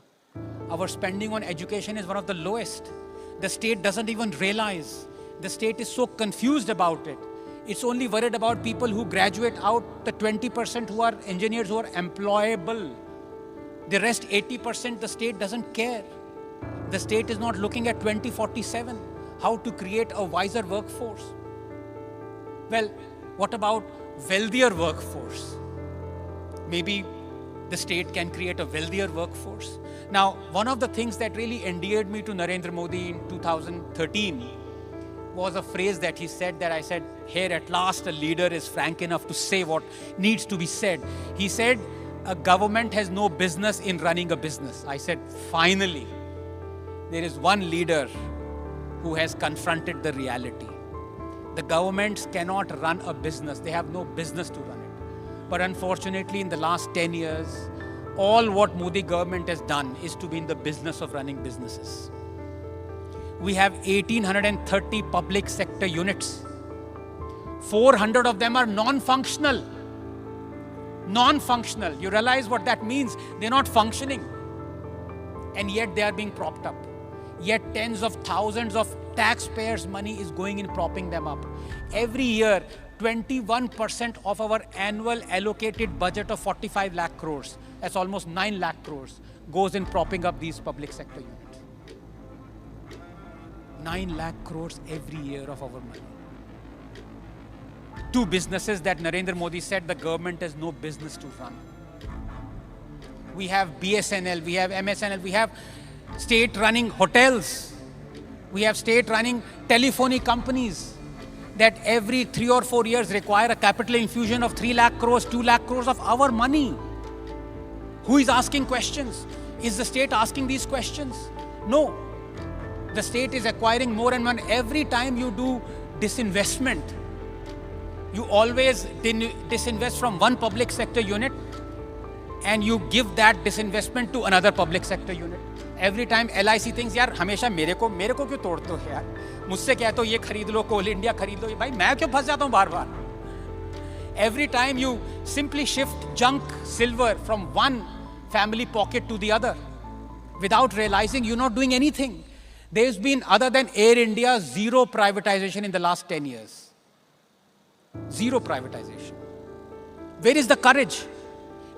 Our spending on education is one of the lowest. The state doesn't even realize. The state is so confused about it. It's only worried about people who graduate out, the 20% who are engineers who are employable. The rest 80%, the state doesn't care. The state is not looking at 2047, how to create a wiser workforce. Well, what about wealthier workforce? Maybe the state can create a wealthier workforce. Now, one of the things that really endeared me to Narendra Modi in 2013 was a phrase that he said that I said, here at last a leader is frank enough to say what needs to be said. He said, a government has no business in running a business. I said, finally, there is one leader who has confronted the reality. The governments cannot run a business. They have no business to run it. But unfortunately, in the last 10 years, all what Modi government has done is to be in the business of running businesses. We have 1,830 public sector units. 400 of them are non-functional. Non-functional. You realize what that means? They're not functioning. And yet they are being propped up. Yet tens of thousands of taxpayers' money is going in propping them up. Every year, 21% of our annual allocated budget of 45 lakh crores, that's almost 9 lakh crores, goes in propping up these public sector units. 9 lakh crores every year of our money. Two businesses that Narendra Modi said the government has no business to run. We have BSNL, we have MSNL, we have state running hotels. We have state running telephony companies that every 3 or 4 years require a capital infusion of 3 lakh crores, 2 lakh crores of our money. Who is asking questions? Is the state asking these questions? No. The state is acquiring more and more. Every time you do disinvestment, you always disinvest from one public sector unit and you give that disinvestment to another public sector unit. Every time LIC thinks, यार हमेशा मेरे को क्यों तोड़ते हो यार? मुझसे क्या तो ये खरीद लो, कोल इंडिया खरीद लो, भाई मैं क्यों फंस जाता हूँ बार-बार? Every time you simply shift junk silver from one family pocket to the other, without realizing you're not doing anything. There's been, other than Air India, zero privatization in the last 10 years. Zero privatization. Where is the courage?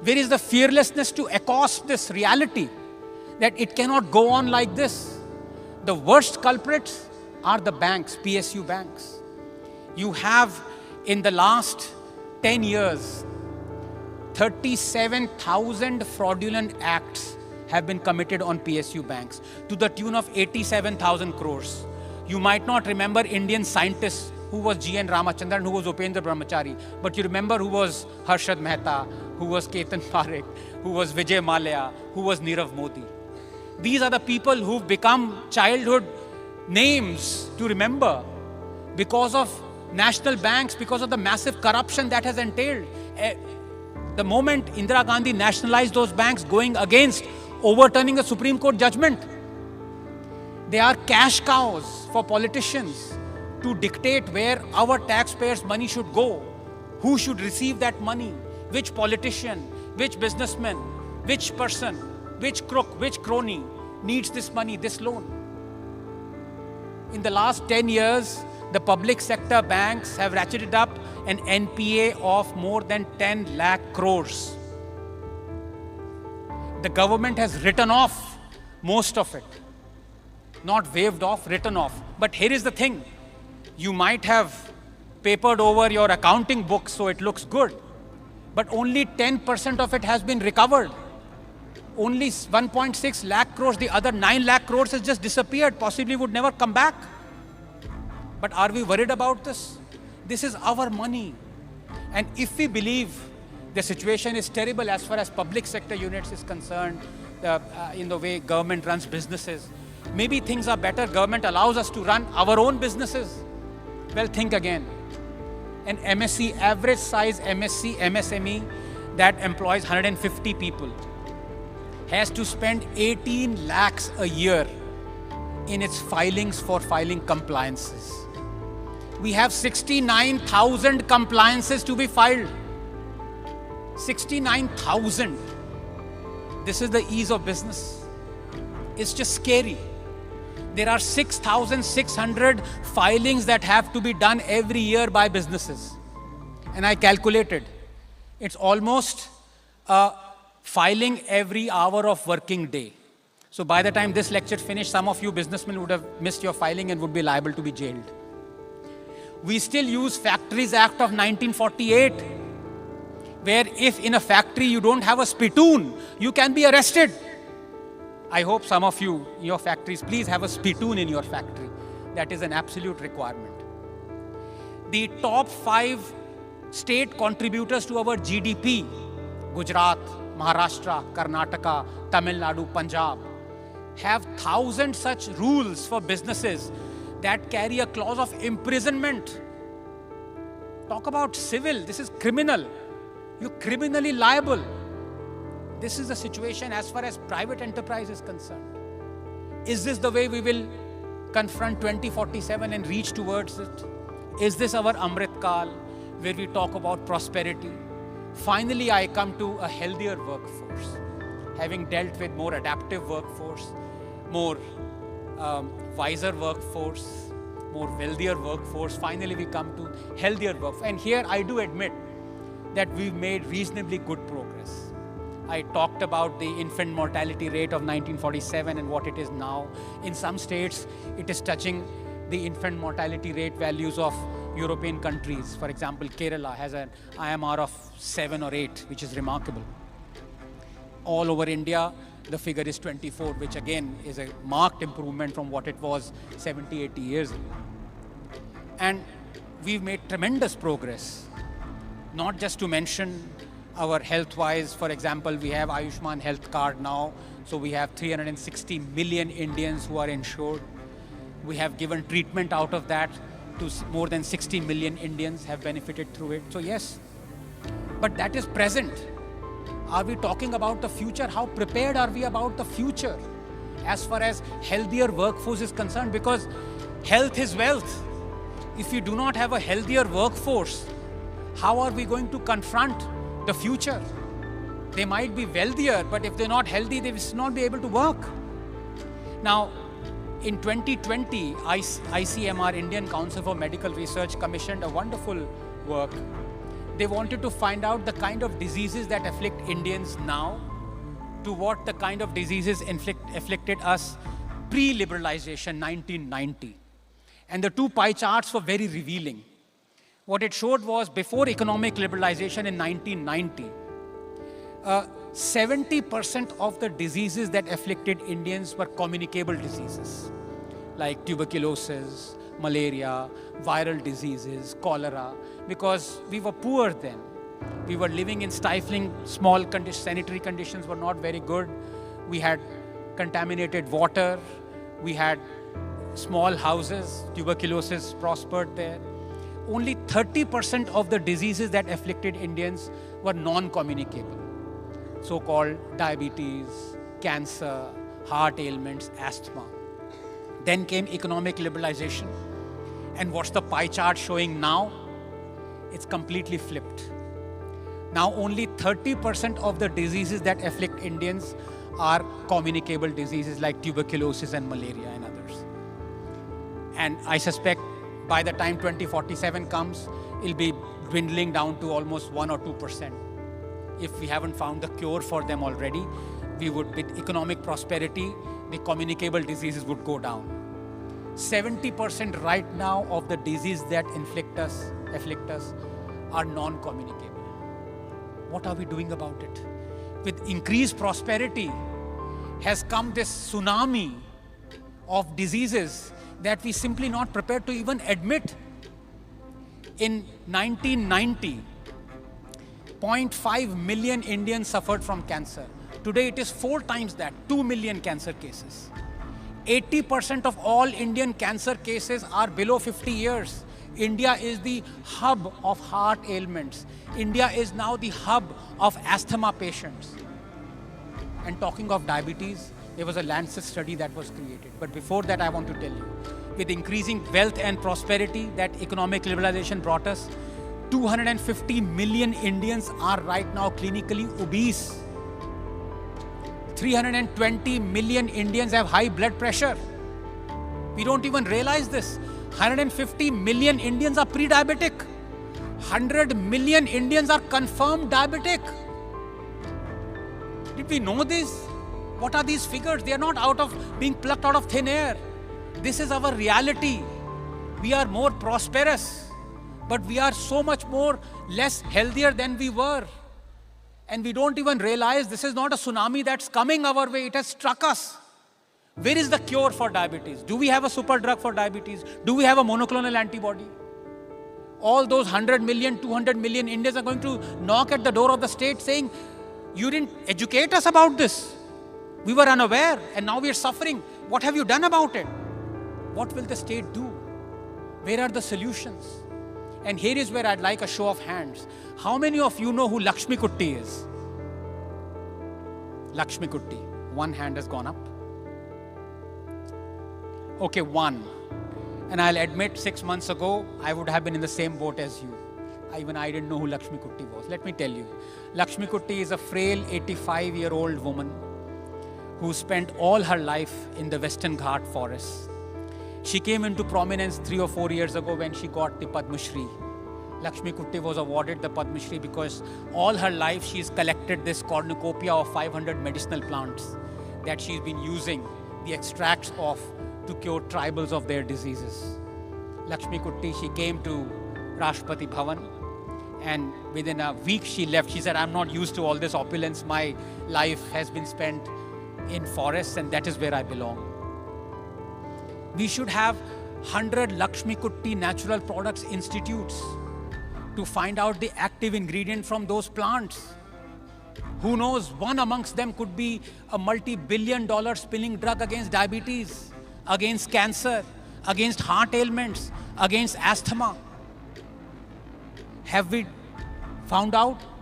Where is the fearlessness to accost this reality that it cannot go on like this? The worst culprits are the banks, PSU banks. You have, in the last 10 years, 37,000 fraudulent acts have been committed on PSU banks to the tune of 87,000 crores. You might not remember Indian scientists who was G.N. Ramachandran, who was Upendra Brahmachari, but you remember who was Harshad Mehta, who was Ketan Parekh, who was Vijay Mallya, who was Nirav Modi. These are the people who've become childhood names to remember because of national banks, because of the massive corruption that has entailed. The moment Indira Gandhi nationalized those banks, going against overturning a Supreme Court judgment, they are cash cows for politicians to dictate where our taxpayers' money should go, who should receive that money, which politician, which businessman, which person, which crook, which crony needs this money, this loan. In the last 10 years, the public sector banks have ratcheted up an NPA of more than 10 lakh crores. The government has written off most of it. Not waived off, written off. But here is the thing. You might have papered over your accounting books so it looks good, but only 10% of it has been recovered. Only 1.6 lakh crores, the other 9 lakh crores has just disappeared, possibly would never come back. But are we worried about this? This is our money. And if we believe the situation is terrible as far as public sector units is concerned, in the way government runs businesses, maybe things are better, government allows us to run our own businesses. Well, think again. An MSC, average size MSME that employs 150 people has to spend 18 lakhs a year in its filings for filing compliances. We have 69,000 compliances to be filed. 69,000. This is the ease of business. It's just scary. There are 6,600 filings that have to be done every year by businesses. And I calculated, it's almost filing every hour of working day. So by the time this lecture finished, some of you businessmen would have missed your filing and would be liable to be jailed. We still use Factories Act of 1948, where if in a factory you don't have a spittoon, you can be arrested. I hope some of you, in your factories, please have a spittoon in your factory. That is an absolute requirement. The top 5 state contributors to our GDP, Gujarat, Maharashtra, Karnataka, Tamil Nadu, Punjab, have 1,000 such rules for businesses that carry a clause of imprisonment. Talk about civil, this is criminal. You're criminally liable. This is the situation as far as private enterprise is concerned. Is this the way we will confront 2047 and reach towards it? Is this our Amrit Kal, where we talk about prosperity? Finally, I come to a healthier workforce. Having dealt with more adaptive workforce, more wiser workforce, more wealthier workforce, finally we come to healthier workforce. And here I do admit that we've made reasonably good progress. I talked about the infant mortality rate of 1947 and what it is now. In some states, it is touching the infant mortality rate values of European countries. For example, Kerala has an IMR of 7 or 8, which is remarkable. All over India, the figure is 24, which again is a marked improvement from what it was 70, 80 years ago. And we've made tremendous progress. Not just to mention our health-wise, for example, we have Ayushman Health Card now, so we have 360 million Indians who are insured. We have given treatment out of that to more than 60 million Indians have benefited through it. So yes, but that is present. Are we talking about the future? How prepared are we about the future as far as healthier workforce is concerned? Because health is wealth. If we do not have a healthier workforce, how are we going to confront the future? They might be wealthier, but if they're not healthy, they will not be able to work. Now, in 2020, ICMR, Indian Council for Medical Research, commissioned a wonderful work. They wanted to find out the kind of diseases that afflict Indians now to what the kind of diseases afflicted us pre-liberalization, 1990. And the two pie charts were very revealing. What it showed was before economic liberalization in 1990, 70% of the diseases that afflicted Indians were communicable diseases, like tuberculosis, malaria, viral diseases, cholera, because we were poor then. We were living in stifling, small sanitary conditions were not very good. We had contaminated water. We had small houses. Tuberculosis prospered there. Only 30% of the diseases that afflicted Indians were non-communicable, so-called diabetes, cancer, heart ailments, asthma. Then came economic liberalization. And what's the pie chart showing now? It's completely flipped. Now only 30% of the diseases that afflict Indians are communicable diseases like tuberculosis and malaria and others. And I suspect by the time 2047 comes, it'll be dwindling down to almost 1 or 2%. If we haven't found the cure for them already, we would, with economic prosperity, the communicable diseases would go down. 70% right now of the diseases that afflict us are non-communicable. What are we doing about it? With increased prosperity has come this tsunami of diseases that we simply not prepared to even admit. In 1990, 0.5 million Indians suffered from cancer. Today it is 4 times that, 2 million cancer cases. 80% of all Indian cancer cases are below 50 years. India is the hub of heart ailments. India is now the hub of asthma patients. And talking of diabetes, there was a Lancet study that was created. But before that, I want to tell you, with increasing wealth and prosperity that economic liberalization brought us, 250 million Indians are right now clinically obese. 320 million Indians have high blood pressure. We don't even realize this. 150 million Indians are pre-diabetic. 100 million Indians are confirmed diabetic. Did we know this? What are these figures? They are not being plucked out of thin air. This is our reality. We are more prosperous, but we are so much more less healthier than we were. And we don't even realize this is not a tsunami that's coming our way. It has struck us. Where is the cure for diabetes? Do we have a super drug for diabetes? Do we have a monoclonal antibody? All those 100 million, 200 million Indians are going to knock at the door of the state saying, you didn't educate us about this. We were unaware and now we are suffering. What have you done about it? What will the state do? Where are the solutions? And here is where I'd like a show of hands. How many of you know who Lakshmi Kutti is? Lakshmi Kutti. One hand has gone up. Okay, one. And I'll admit 6 months ago, I would have been in the same boat as you. Even I didn't know who Lakshmi Kutti was. Let me tell you. Lakshmi Kutti is a frail 85-year-old woman who spent all her life in the Western Ghat forest. She came into prominence 3 or 4 years ago when she got the Padma Shri. Lakshmi Kutti was awarded the Padma Shri because all her life she's collected this cornucopia of 500 medicinal plants that she's been using the extracts of to cure tribals of their diseases. Lakshmi Kutti, she came to Rashtrapati Bhavan and within a week she left. She said, I'm not used to all this opulence. My life has been spent in forests and that is where I belong. We should have 100 Lakshmi Kutti natural products institutes to find out the active ingredient from those plants. Who knows, one amongst them could be a multi-billion-dollar spilling drug against diabetes, against cancer, against heart ailments, against asthma. Have we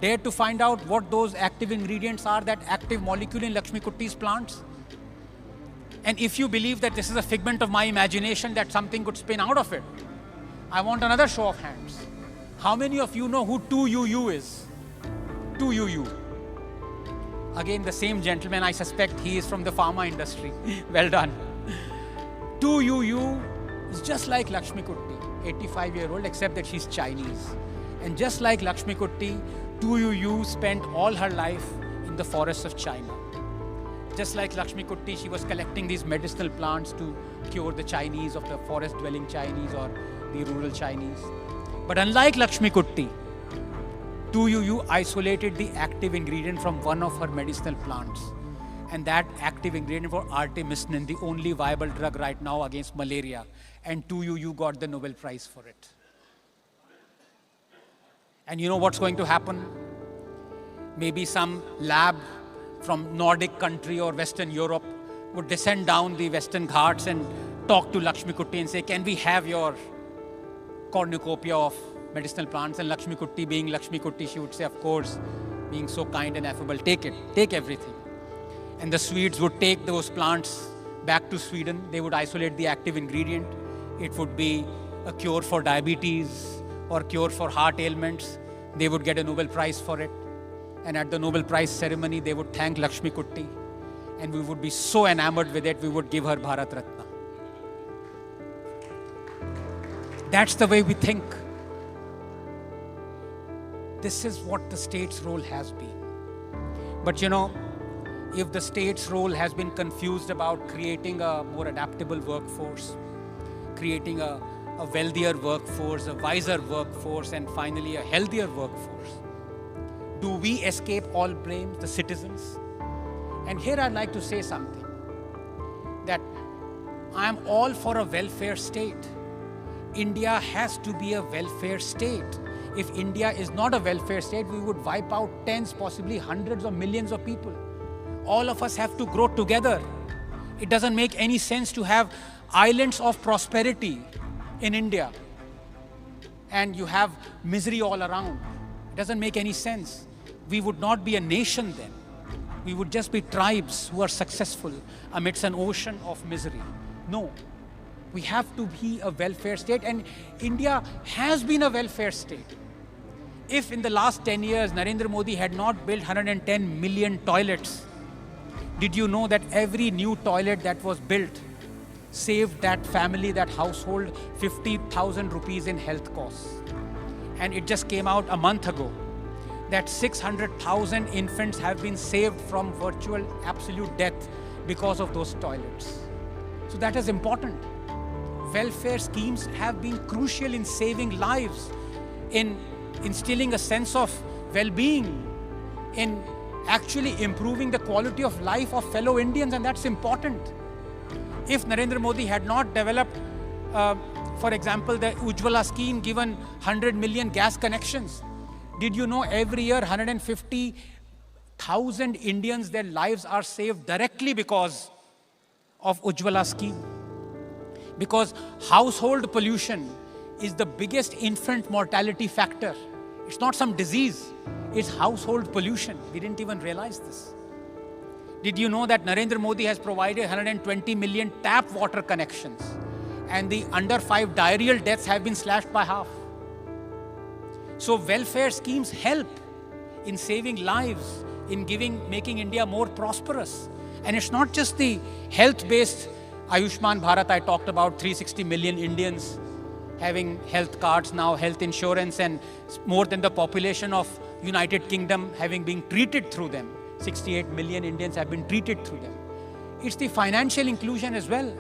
dared to find out what those active ingredients are, that active molecule in Lakshmi Kutti's plants? And if you believe that this is a figment of my imagination, that something could spin out of it, I want another show of hands. How many of you know who 2UU is? 2UU. Again, the same gentleman, I suspect he is from the pharma industry. Well done. 2UU is just like Lakshmi Kutti, 85-year-old, except that she's Chinese. And just like Lakshmi Kutti, 2UU spent all her life in the forests of China. Just like Lakshmi Kutti, she was collecting these medicinal plants to cure the Chinese of the forest-dwelling Chinese or the rural Chinese. But unlike Lakshmi Kutti, 2UU isolated the active ingredient from one of her medicinal plants. And that active ingredient was artemisinin, the only viable drug right now against malaria. And 2UU got the Nobel Prize for it. And you know what's going to happen? Maybe some lab from Nordic country or Western Europe would descend down the Western Ghats and talk to Lakshmi Kutti and say, can we have your cornucopia of medicinal plants? And Lakshmi Kutti, being Lakshmi Kutti, she would say, of course, being so kind and affable, take it, take everything. And the Swedes would take those plants back to Sweden. They would isolate the active ingredient. It would be a cure for diabetes or cure for heart ailments. They would get a Nobel Prize for it. And at the Nobel Prize ceremony, they would thank Lakshmi Kutti. And we would be so enamored with it, we would give her Bharat Ratna. That's the way we think. This is what the state's role has been. But you know, if the state's role has been confused about creating a more adaptable workforce, creating a wealthier workforce, a wiser workforce, and finally a healthier workforce, do we escape all blame, the citizens? And here I'd like to say something, that I am all for a welfare state. India has to be a welfare state. If India is not a welfare state, we would wipe out tens, possibly hundreds of millions of people. All of us have to grow together. It doesn't make any sense to have islands of prosperity in India and you have misery all around. It doesn't make any sense. We would not be a nation then. We would just be tribes who are successful amidst an ocean of misery. No, we have to be a welfare state, and India has been a welfare state. If in the last 10 years Narendra Modi had not built 110 million toilets, did you know that every new toilet that was built saved that family, that household, 50,000 rupees in health costs? And it just came out a month ago that 600,000 infants have been saved from virtual absolute death because of those toilets. So that is important. Welfare schemes have been crucial in saving lives, in instilling a sense of well-being, in actually improving the quality of life of fellow Indians, and that's important. If Narendra Modi had not developed, for example, the Ujjwala scheme, given 100 million gas connections, did you know every year 150,000 Indians, their lives are saved directly because of Ujjwala scheme? Because household pollution is the biggest infant mortality factor. It's not some disease, it's household pollution. We didn't even realize this. Did you know that Narendra Modi has provided 120 million tap water connections and the under 5 diarrheal deaths have been slashed by half? So welfare schemes help in saving lives, in making India more prosperous. And it's not just the health-based Ayushman Bharat I talked about, 360 million Indians having health cards now, health insurance, and more than the population of United Kingdom having been treated through them. 68 million Indians have been treated through them. It's the financial inclusion as well.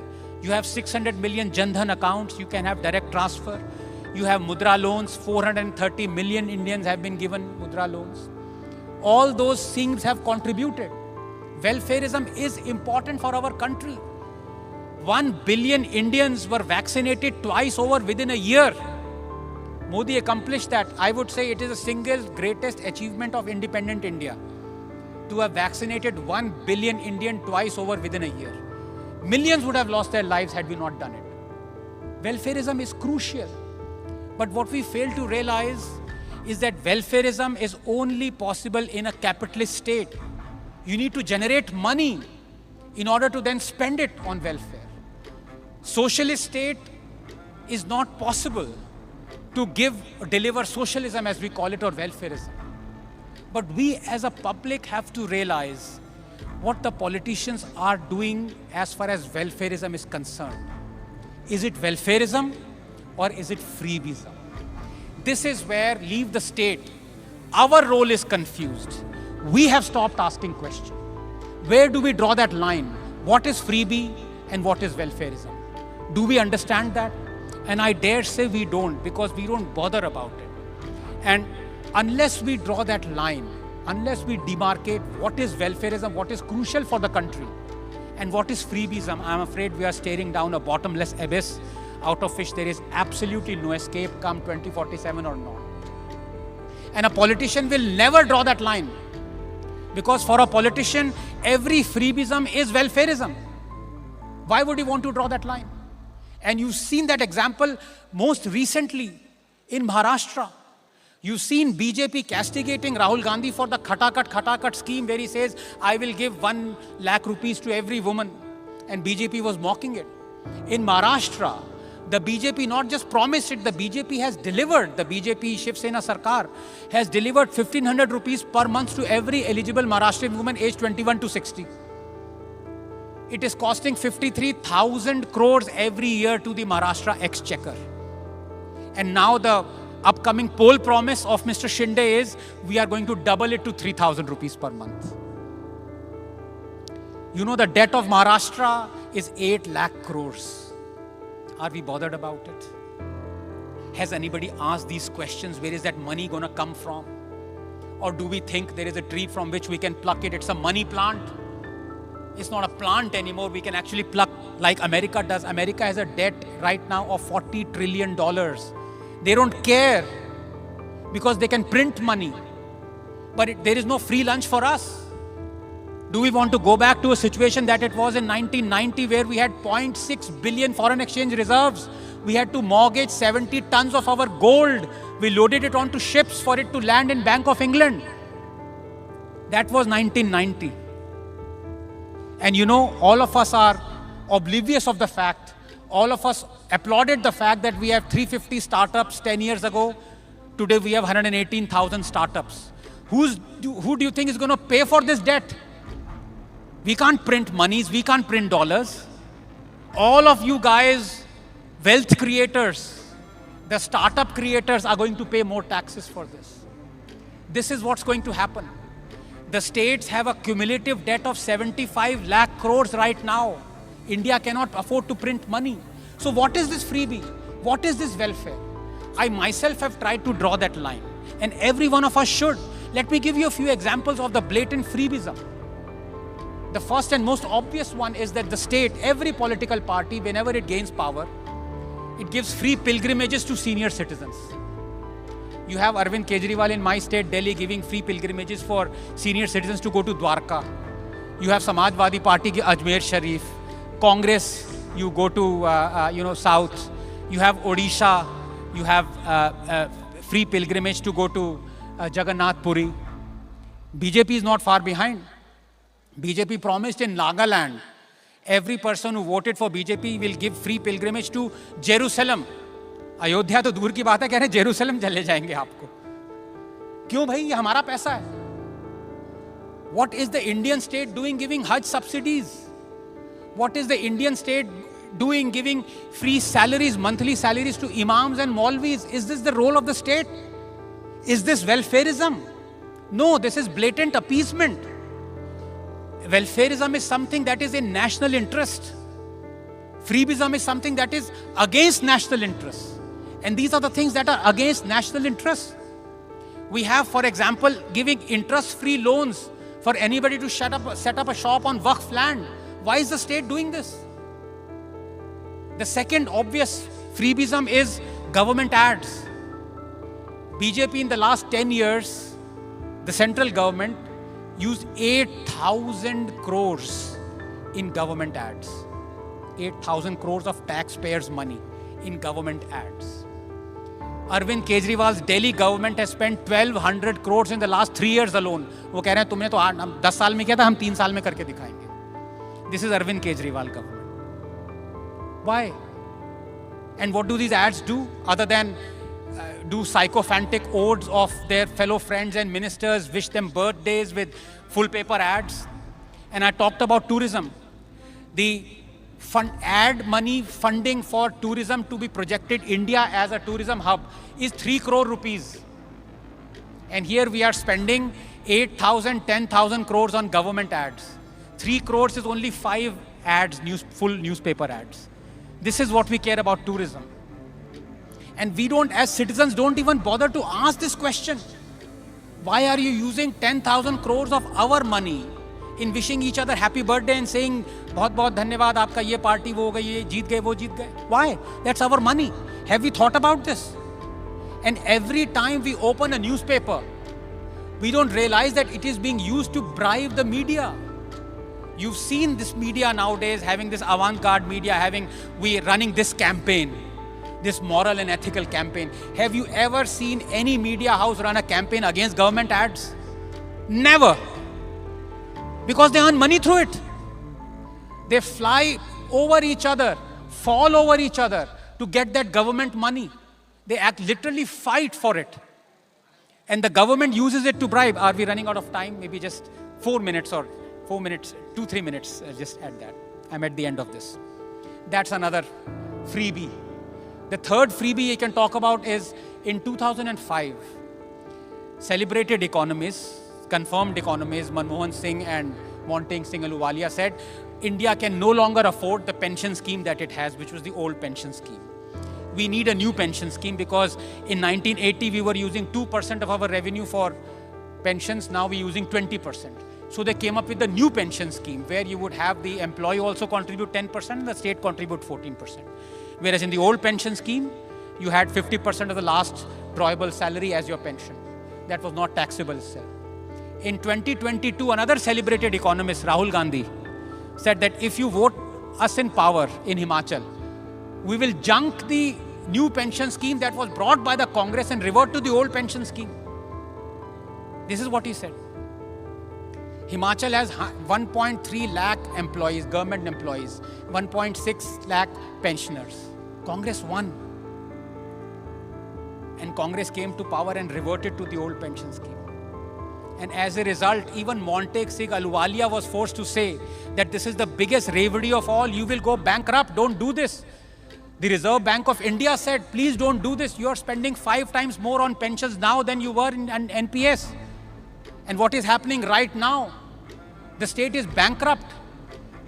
You have 600 million Jan Dhan accounts, you can have direct transfer. You have Mudra loans, 430 million Indians have been given Mudra loans. All those things have contributed. Welfareism is important for our country. 1 billion Indians were vaccinated twice over within a year. Modi accomplished that. I would say it is the single greatest achievement of independent India, to have vaccinated 1 billion Indian twice over within a year. Millions would have lost their lives had we not done it. Welfareism is crucial. But what we fail to realize is that welfareism is only possible in a capitalist state. You need to generate money in order to then spend it on welfare. Socialist state is not possible to deliver socialism, as we call it, or welfareism. But we as a public have to realize what the politicians are doing as far as welfareism is concerned. Is it welfareism or is it freebieism? This is where, leave the state, our role is confused. We have stopped asking questions. Where do we draw that line? What is freebie and what is welfareism? Do we understand that? And I dare say we don't, because we don't bother about it. And unless we draw that line, unless we demarcate what is welfareism, what is crucial for the country, and what is freebieism, I'm afraid we are staring down a bottomless abyss out of which there is absolutely no escape come 2047 or not. And a politician will never draw that line, because for a politician, every freebieism is welfareism. Why would he want to draw that line? And you've seen that example most recently in Maharashtra. You've seen BJP castigating Rahul Gandhi for the Khatakat scheme, where he says, I will give 1 lakh rupees to every woman. And BJP was mocking it. In Maharashtra, the BJP not just promised it, the BJP has delivered. The BJP Shiv Sena Sarkar has delivered 1,500 rupees per month to every eligible Maharashtrian woman aged 21 to 60. It is costing 53,000 crores every year to the Maharashtra exchequer. And now the upcoming poll promise of Mr. Shinde is, we are going to double it to 3,000 rupees per month. You know, the debt of Maharashtra is 8 lakh crores. Are we bothered about it? Has anybody asked these questions? Where is that money going to come from? Or do we think there is a tree from which we can pluck it? It's a money plant. It's not a plant anymore. We can actually pluck like America does. America has a debt right now of $40 trillion. They don't care because they can print money. But there is no free lunch for us. Do we want to go back to a situation that it was in 1990 where we had 0.6 billion foreign exchange reserves? We had to mortgage 70 tons of our gold. We loaded it onto ships for it to land in Bank of England. That was 1990. And you know, all of us are oblivious of the fact. All of us applauded the fact that we have 350 startups 10 years ago. Today we have 118,000 startups. Who do you think is going to pay for this debt? We can't print monies. We can't print dollars. All of you guys, wealth creators, the startup creators are going to pay more taxes for this. This is what's going to happen. The states have a cumulative debt of 75 lakh crores right now. India cannot afford to print money. So what is this freebie? What is this welfare? I myself have tried to draw that line, and every one of us should. Let me give you a few examples of the blatant freebism. The first and most obvious one is that the state, every political party, whenever it gains power, it gives free pilgrimages to senior citizens. You have Arvind Kejriwal in my state, Delhi, giving free pilgrimages for senior citizens to go to Dwarka. You have Samajwadi Party ki Ajmer Sharif. Congress, you go to South. You have Odisha. You have free pilgrimage to go to Jagannath Puri. BJP is not far behind. BJP promised in Nagaland, every person who voted for BJP will give free pilgrimage to Jerusalem. Ayodhya तो दूर की बात है, कह रहे हैं Jerusalem चले जाएंगे आपको. क्यों भाई, ये हमारा पैसा है. What is the Indian state doing giving Hajj subsidies? What is the Indian state doing giving free salaries, monthly salaries to imams and maulvis? Is this the role of the state? Is this welfareism? No, this is blatant appeasement. Welfareism is something that is in national interest. Freebism is something that is against national interest. And these are the things that are against national interest. We have, for example, giving interest-free loans for anybody to set up a shop on Waqf land. Why is the state doing this? The second obvious freebism is government ads. BJP in the last 10 years, the central government used 8,000 crores in government ads. 8,000 crores of taxpayers' money in government ads. Arvind Kejriwal's Delhi government has spent 1,200 crores in the last 3 years alone. वो कह रहे हैं तुमने तो 10 साल में किया था, हम 3 साल में करके दिखाएंगे. This is Arvind Kejriwal government. Why? And what do these ads do other than do sycophantic odes of their fellow friends and ministers, wish them birthdays with full paper ads? And I talked about tourism. The ad money funding for tourism to be projected India as a tourism hub is 3 crore rupees. And here we are spending 8,000, 10,000 crores on government ads. 3 crores is only 5 ads, full newspaper ads. This is what we care about tourism. And we don't, as citizens, don't even bother to ask this question. Why are you using 10,000 crores of our money in wishing each other happy birthday and saying, बहुत बहुत धन्यवाद आपका, ये party वो हो गई, ये जीत गए, वो जीत गए? Why? That's our money. Have we thought about this? And every time we open a newspaper, we don't realize that it is being used to bribe the media. You've seen this media nowadays having this avant-garde media, we running this campaign, this moral and ethical campaign. Have you ever seen any media house run a campaign against government ads? Never. Because they earn money through it. They fly over each other, fall over each other to get that government money. They literally fight for it. And the government uses it to bribe. Are we running out of time? Maybe just 4 minutes or 4 minutes, 2-3 minutes, just add that. I'm at the end of this. That's another freebie. The third freebie you can talk about is in 2005, celebrated economists, confirmed economists, Manmohan Singh and Montag Singh Ahluwalia said, India can no longer afford the pension scheme that it has, which was the old pension scheme. We need a new pension scheme because in 1980 we were using 2% of our revenue for pensions, now we're using 20%. So they came up with a new pension scheme where you would have the employee also contribute 10% and the state contribute 14%. Whereas in the old pension scheme, you had 50% of the last drawable salary as your pension. That was not taxable itself. In 2022, another celebrated economist, Rahul Gandhi, said that if you vote us in power in Himachal, we will junk the new pension scheme that was brought by the Congress and revert to the old pension scheme. This is what he said. Himachal has 1.3 lakh employees, government employees, 1.6 lakh pensioners. Congress won. And Congress came to power and reverted to the old pension scheme. And as a result, even Montag Singh Ahluwalia was forced to say that this is the biggest revelry of all. You will go bankrupt. Don't do this. The Reserve Bank of India said, please don't do this. You are spending 5 times more on pensions now than you were in NPS. And what is happening right now? The state is bankrupt.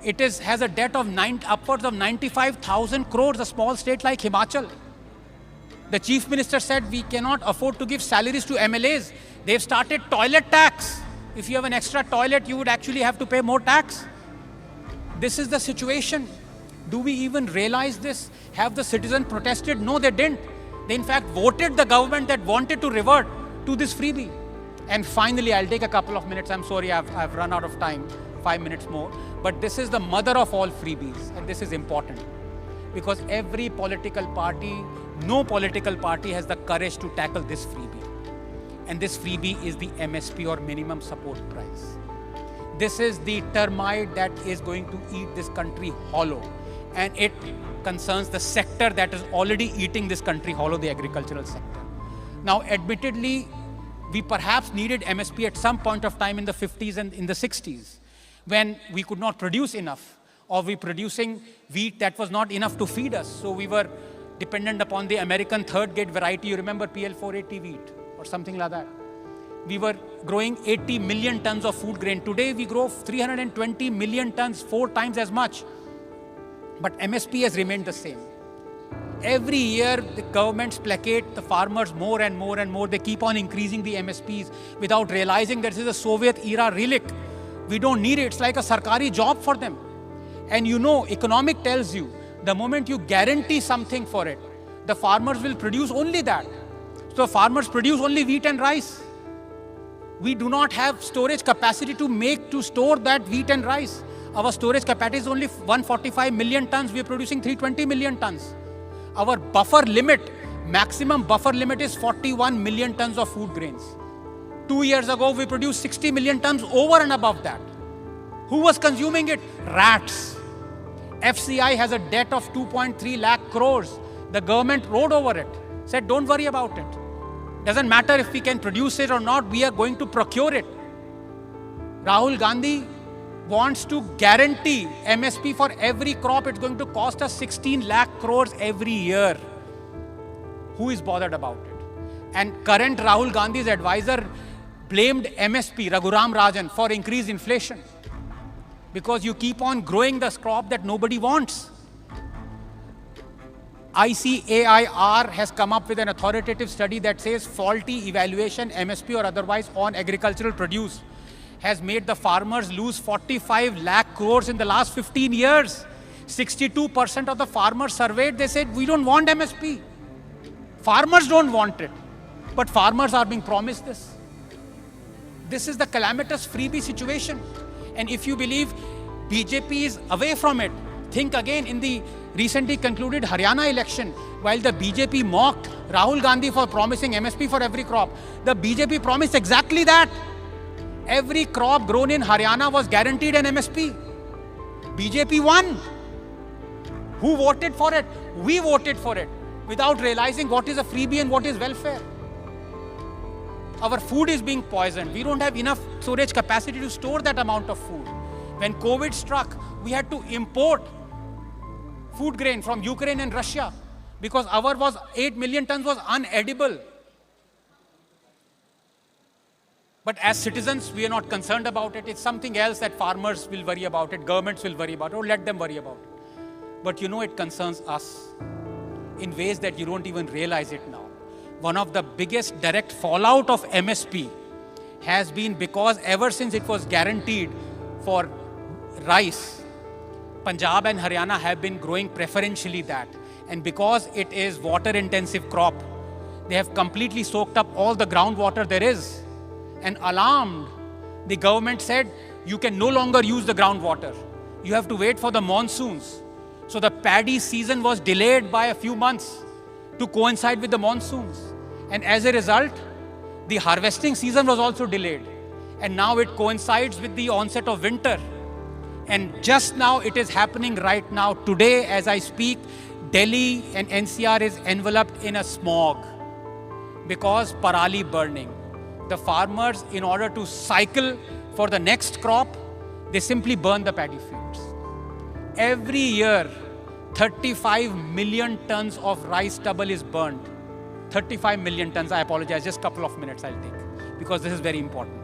It has a debt of upwards of 95,000 crores, a small state like Himachal. The Chief Minister said we cannot afford to give salaries to MLAs. They've started toilet tax. If you have an extra toilet, you would actually have to pay more tax. This is the situation. Do we even realize this? Have the citizens protested? No, they didn't. They in fact voted the government that wanted to revert to this freebie. And finally, I'll take a couple of minutes. I'm sorry, I've run out of time, 5 minutes more. But this is the mother of all freebies, and this is important. Because every political party, no political party has the courage to tackle this freebie. And this freebie is the MSP or minimum support price. This is the termite that is going to eat this country hollow. And it concerns the sector that is already eating this country hollow, the agricultural sector. Now, admittedly, we perhaps needed MSP at some point of time in the 50s and in the 60s when we could not produce enough, or we producing wheat that was not enough to feed us. So we were dependent upon the American third grade variety. You remember PL480 wheat or something like that. We were growing 80 million tons of food grain. Today we grow 320 million tons, 4 times as much. But MSP has remained the same. Every year, the governments placate the farmers more and more and more. They keep on increasing the MSPs without realizing that this is a Soviet-era relic. We don't need it. It's like a sarkari job for them. And you know, economic tells you, the moment you guarantee something for it, the farmers will produce only that. So farmers produce only wheat and rice. We do not have storage capacity to store that wheat and rice. Our storage capacity is only 145 million tons. We are producing 320 million tons. Our buffer limit, maximum buffer limit is 41 million tons of food grains. 2 years ago, we produced 60 million tons over and above that. Who was consuming it? Rats. FCI has a debt of 2.3 lakh crores. The government rode over it, said don't worry about it. Doesn't matter if we can produce it or not, we are going to procure it. Rahul Gandhi wants to guarantee MSP for every crop. It's going to cost us 16 lakh crores every year. Who is bothered about it? And current Rahul Gandhi's advisor blamed MSP, Raghuram Rajan, for increased inflation. Because you keep on growing the crop that nobody wants. ICAIR has come up with an authoritative study that says faulty evaluation, MSP or otherwise, on agricultural produce has made the farmers lose 45 lakh crores in the last 15 years. 62% of the farmers surveyed, they said, we don't want MSP. Farmers don't want it. But farmers are being promised this. This is the calamitous freebie situation. And if you believe BJP is away from it, think again. In the recently concluded Haryana election, while the BJP mocked Rahul Gandhi for promising MSP for every crop, the BJP promised exactly that. Every crop grown in Haryana was guaranteed an MSP. BJP won. Who voted for it? We voted for it without realizing what is a freebie and what is welfare. Our food is being poisoned. We don't have enough storage capacity to store that amount of food. When COVID struck, we had to import food grain from Ukraine and Russia because our was 8 million tons was unedible. But as citizens, we are not concerned about it. It's something else that farmers will worry about it, governments will worry about it, or let them worry about it. But you know, it concerns us in ways that you don't even realize it now. One of the biggest direct fallout of MSP has been because ever since it was guaranteed for rice, Punjab and Haryana have been growing preferentially that. And because it is water intensive crop, they have completely soaked up all the groundwater there is. And alarmed, the government said, you can no longer use the groundwater. You have to wait for the monsoons. So the paddy season was delayed by a few months to coincide with the monsoons. And as a result, the harvesting season was also delayed. And now it coincides with the onset of winter. And just now it is happening right now. Today, as I speak, Delhi and NCR is enveloped in a smog because parali burning. The farmers, in order to cycle for the next crop, they simply burn the paddy fields. Every year, 35 million tons of rice stubble is burned. 35 million tons, I apologize, just a couple of minutes I'll take, because this is very important.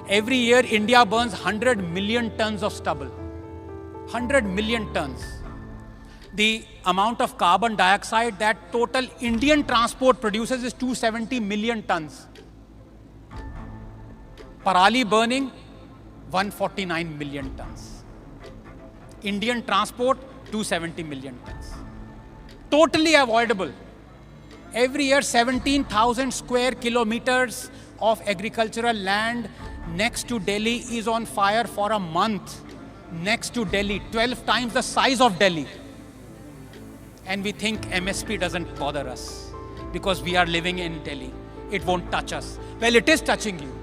Every year, India burns 100 million tons of stubble. 100 million tons. The amount of carbon dioxide that total Indian transport produces is 270 million tons. Parali burning, 149 million tons. Indian transport, 270 million tons. Totally avoidable. Every year, 17,000 square kilometers of agricultural land next to Delhi is on fire for a month. Next to Delhi, 12 times the size of Delhi. And we think MSP doesn't bother us because we are living in Delhi. It won't touch us. Well, it is touching you.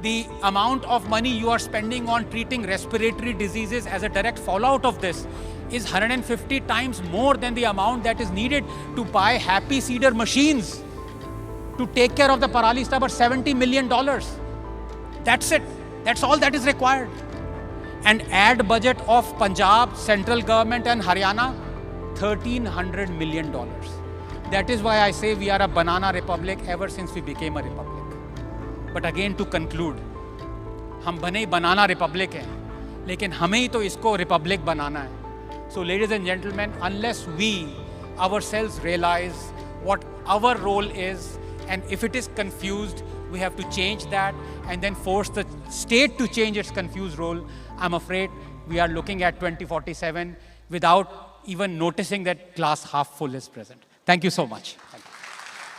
The amount of money you are spending on treating respiratory diseases as a direct fallout of this is 150 times more than the amount that is needed to buy happy seeder machines to take care of the parali stubble. $70 million. That's it. That's all that is required. And ad budget of Punjab, central government and Haryana, $1,300 million. That is why I say we are a banana republic ever since we became a republic. But again, to conclude, हम बने बनाना Republic हैं, लेकिन हमें ही तो इसको Republic बनाना है. So ladies and gentlemen, unless we ourselves realize what our role is, and if it is confused, we have to change that and then force the state to change its confused role. I'm afraid we are looking at 2047 without even noticing that glass half full is present. Thank you so much.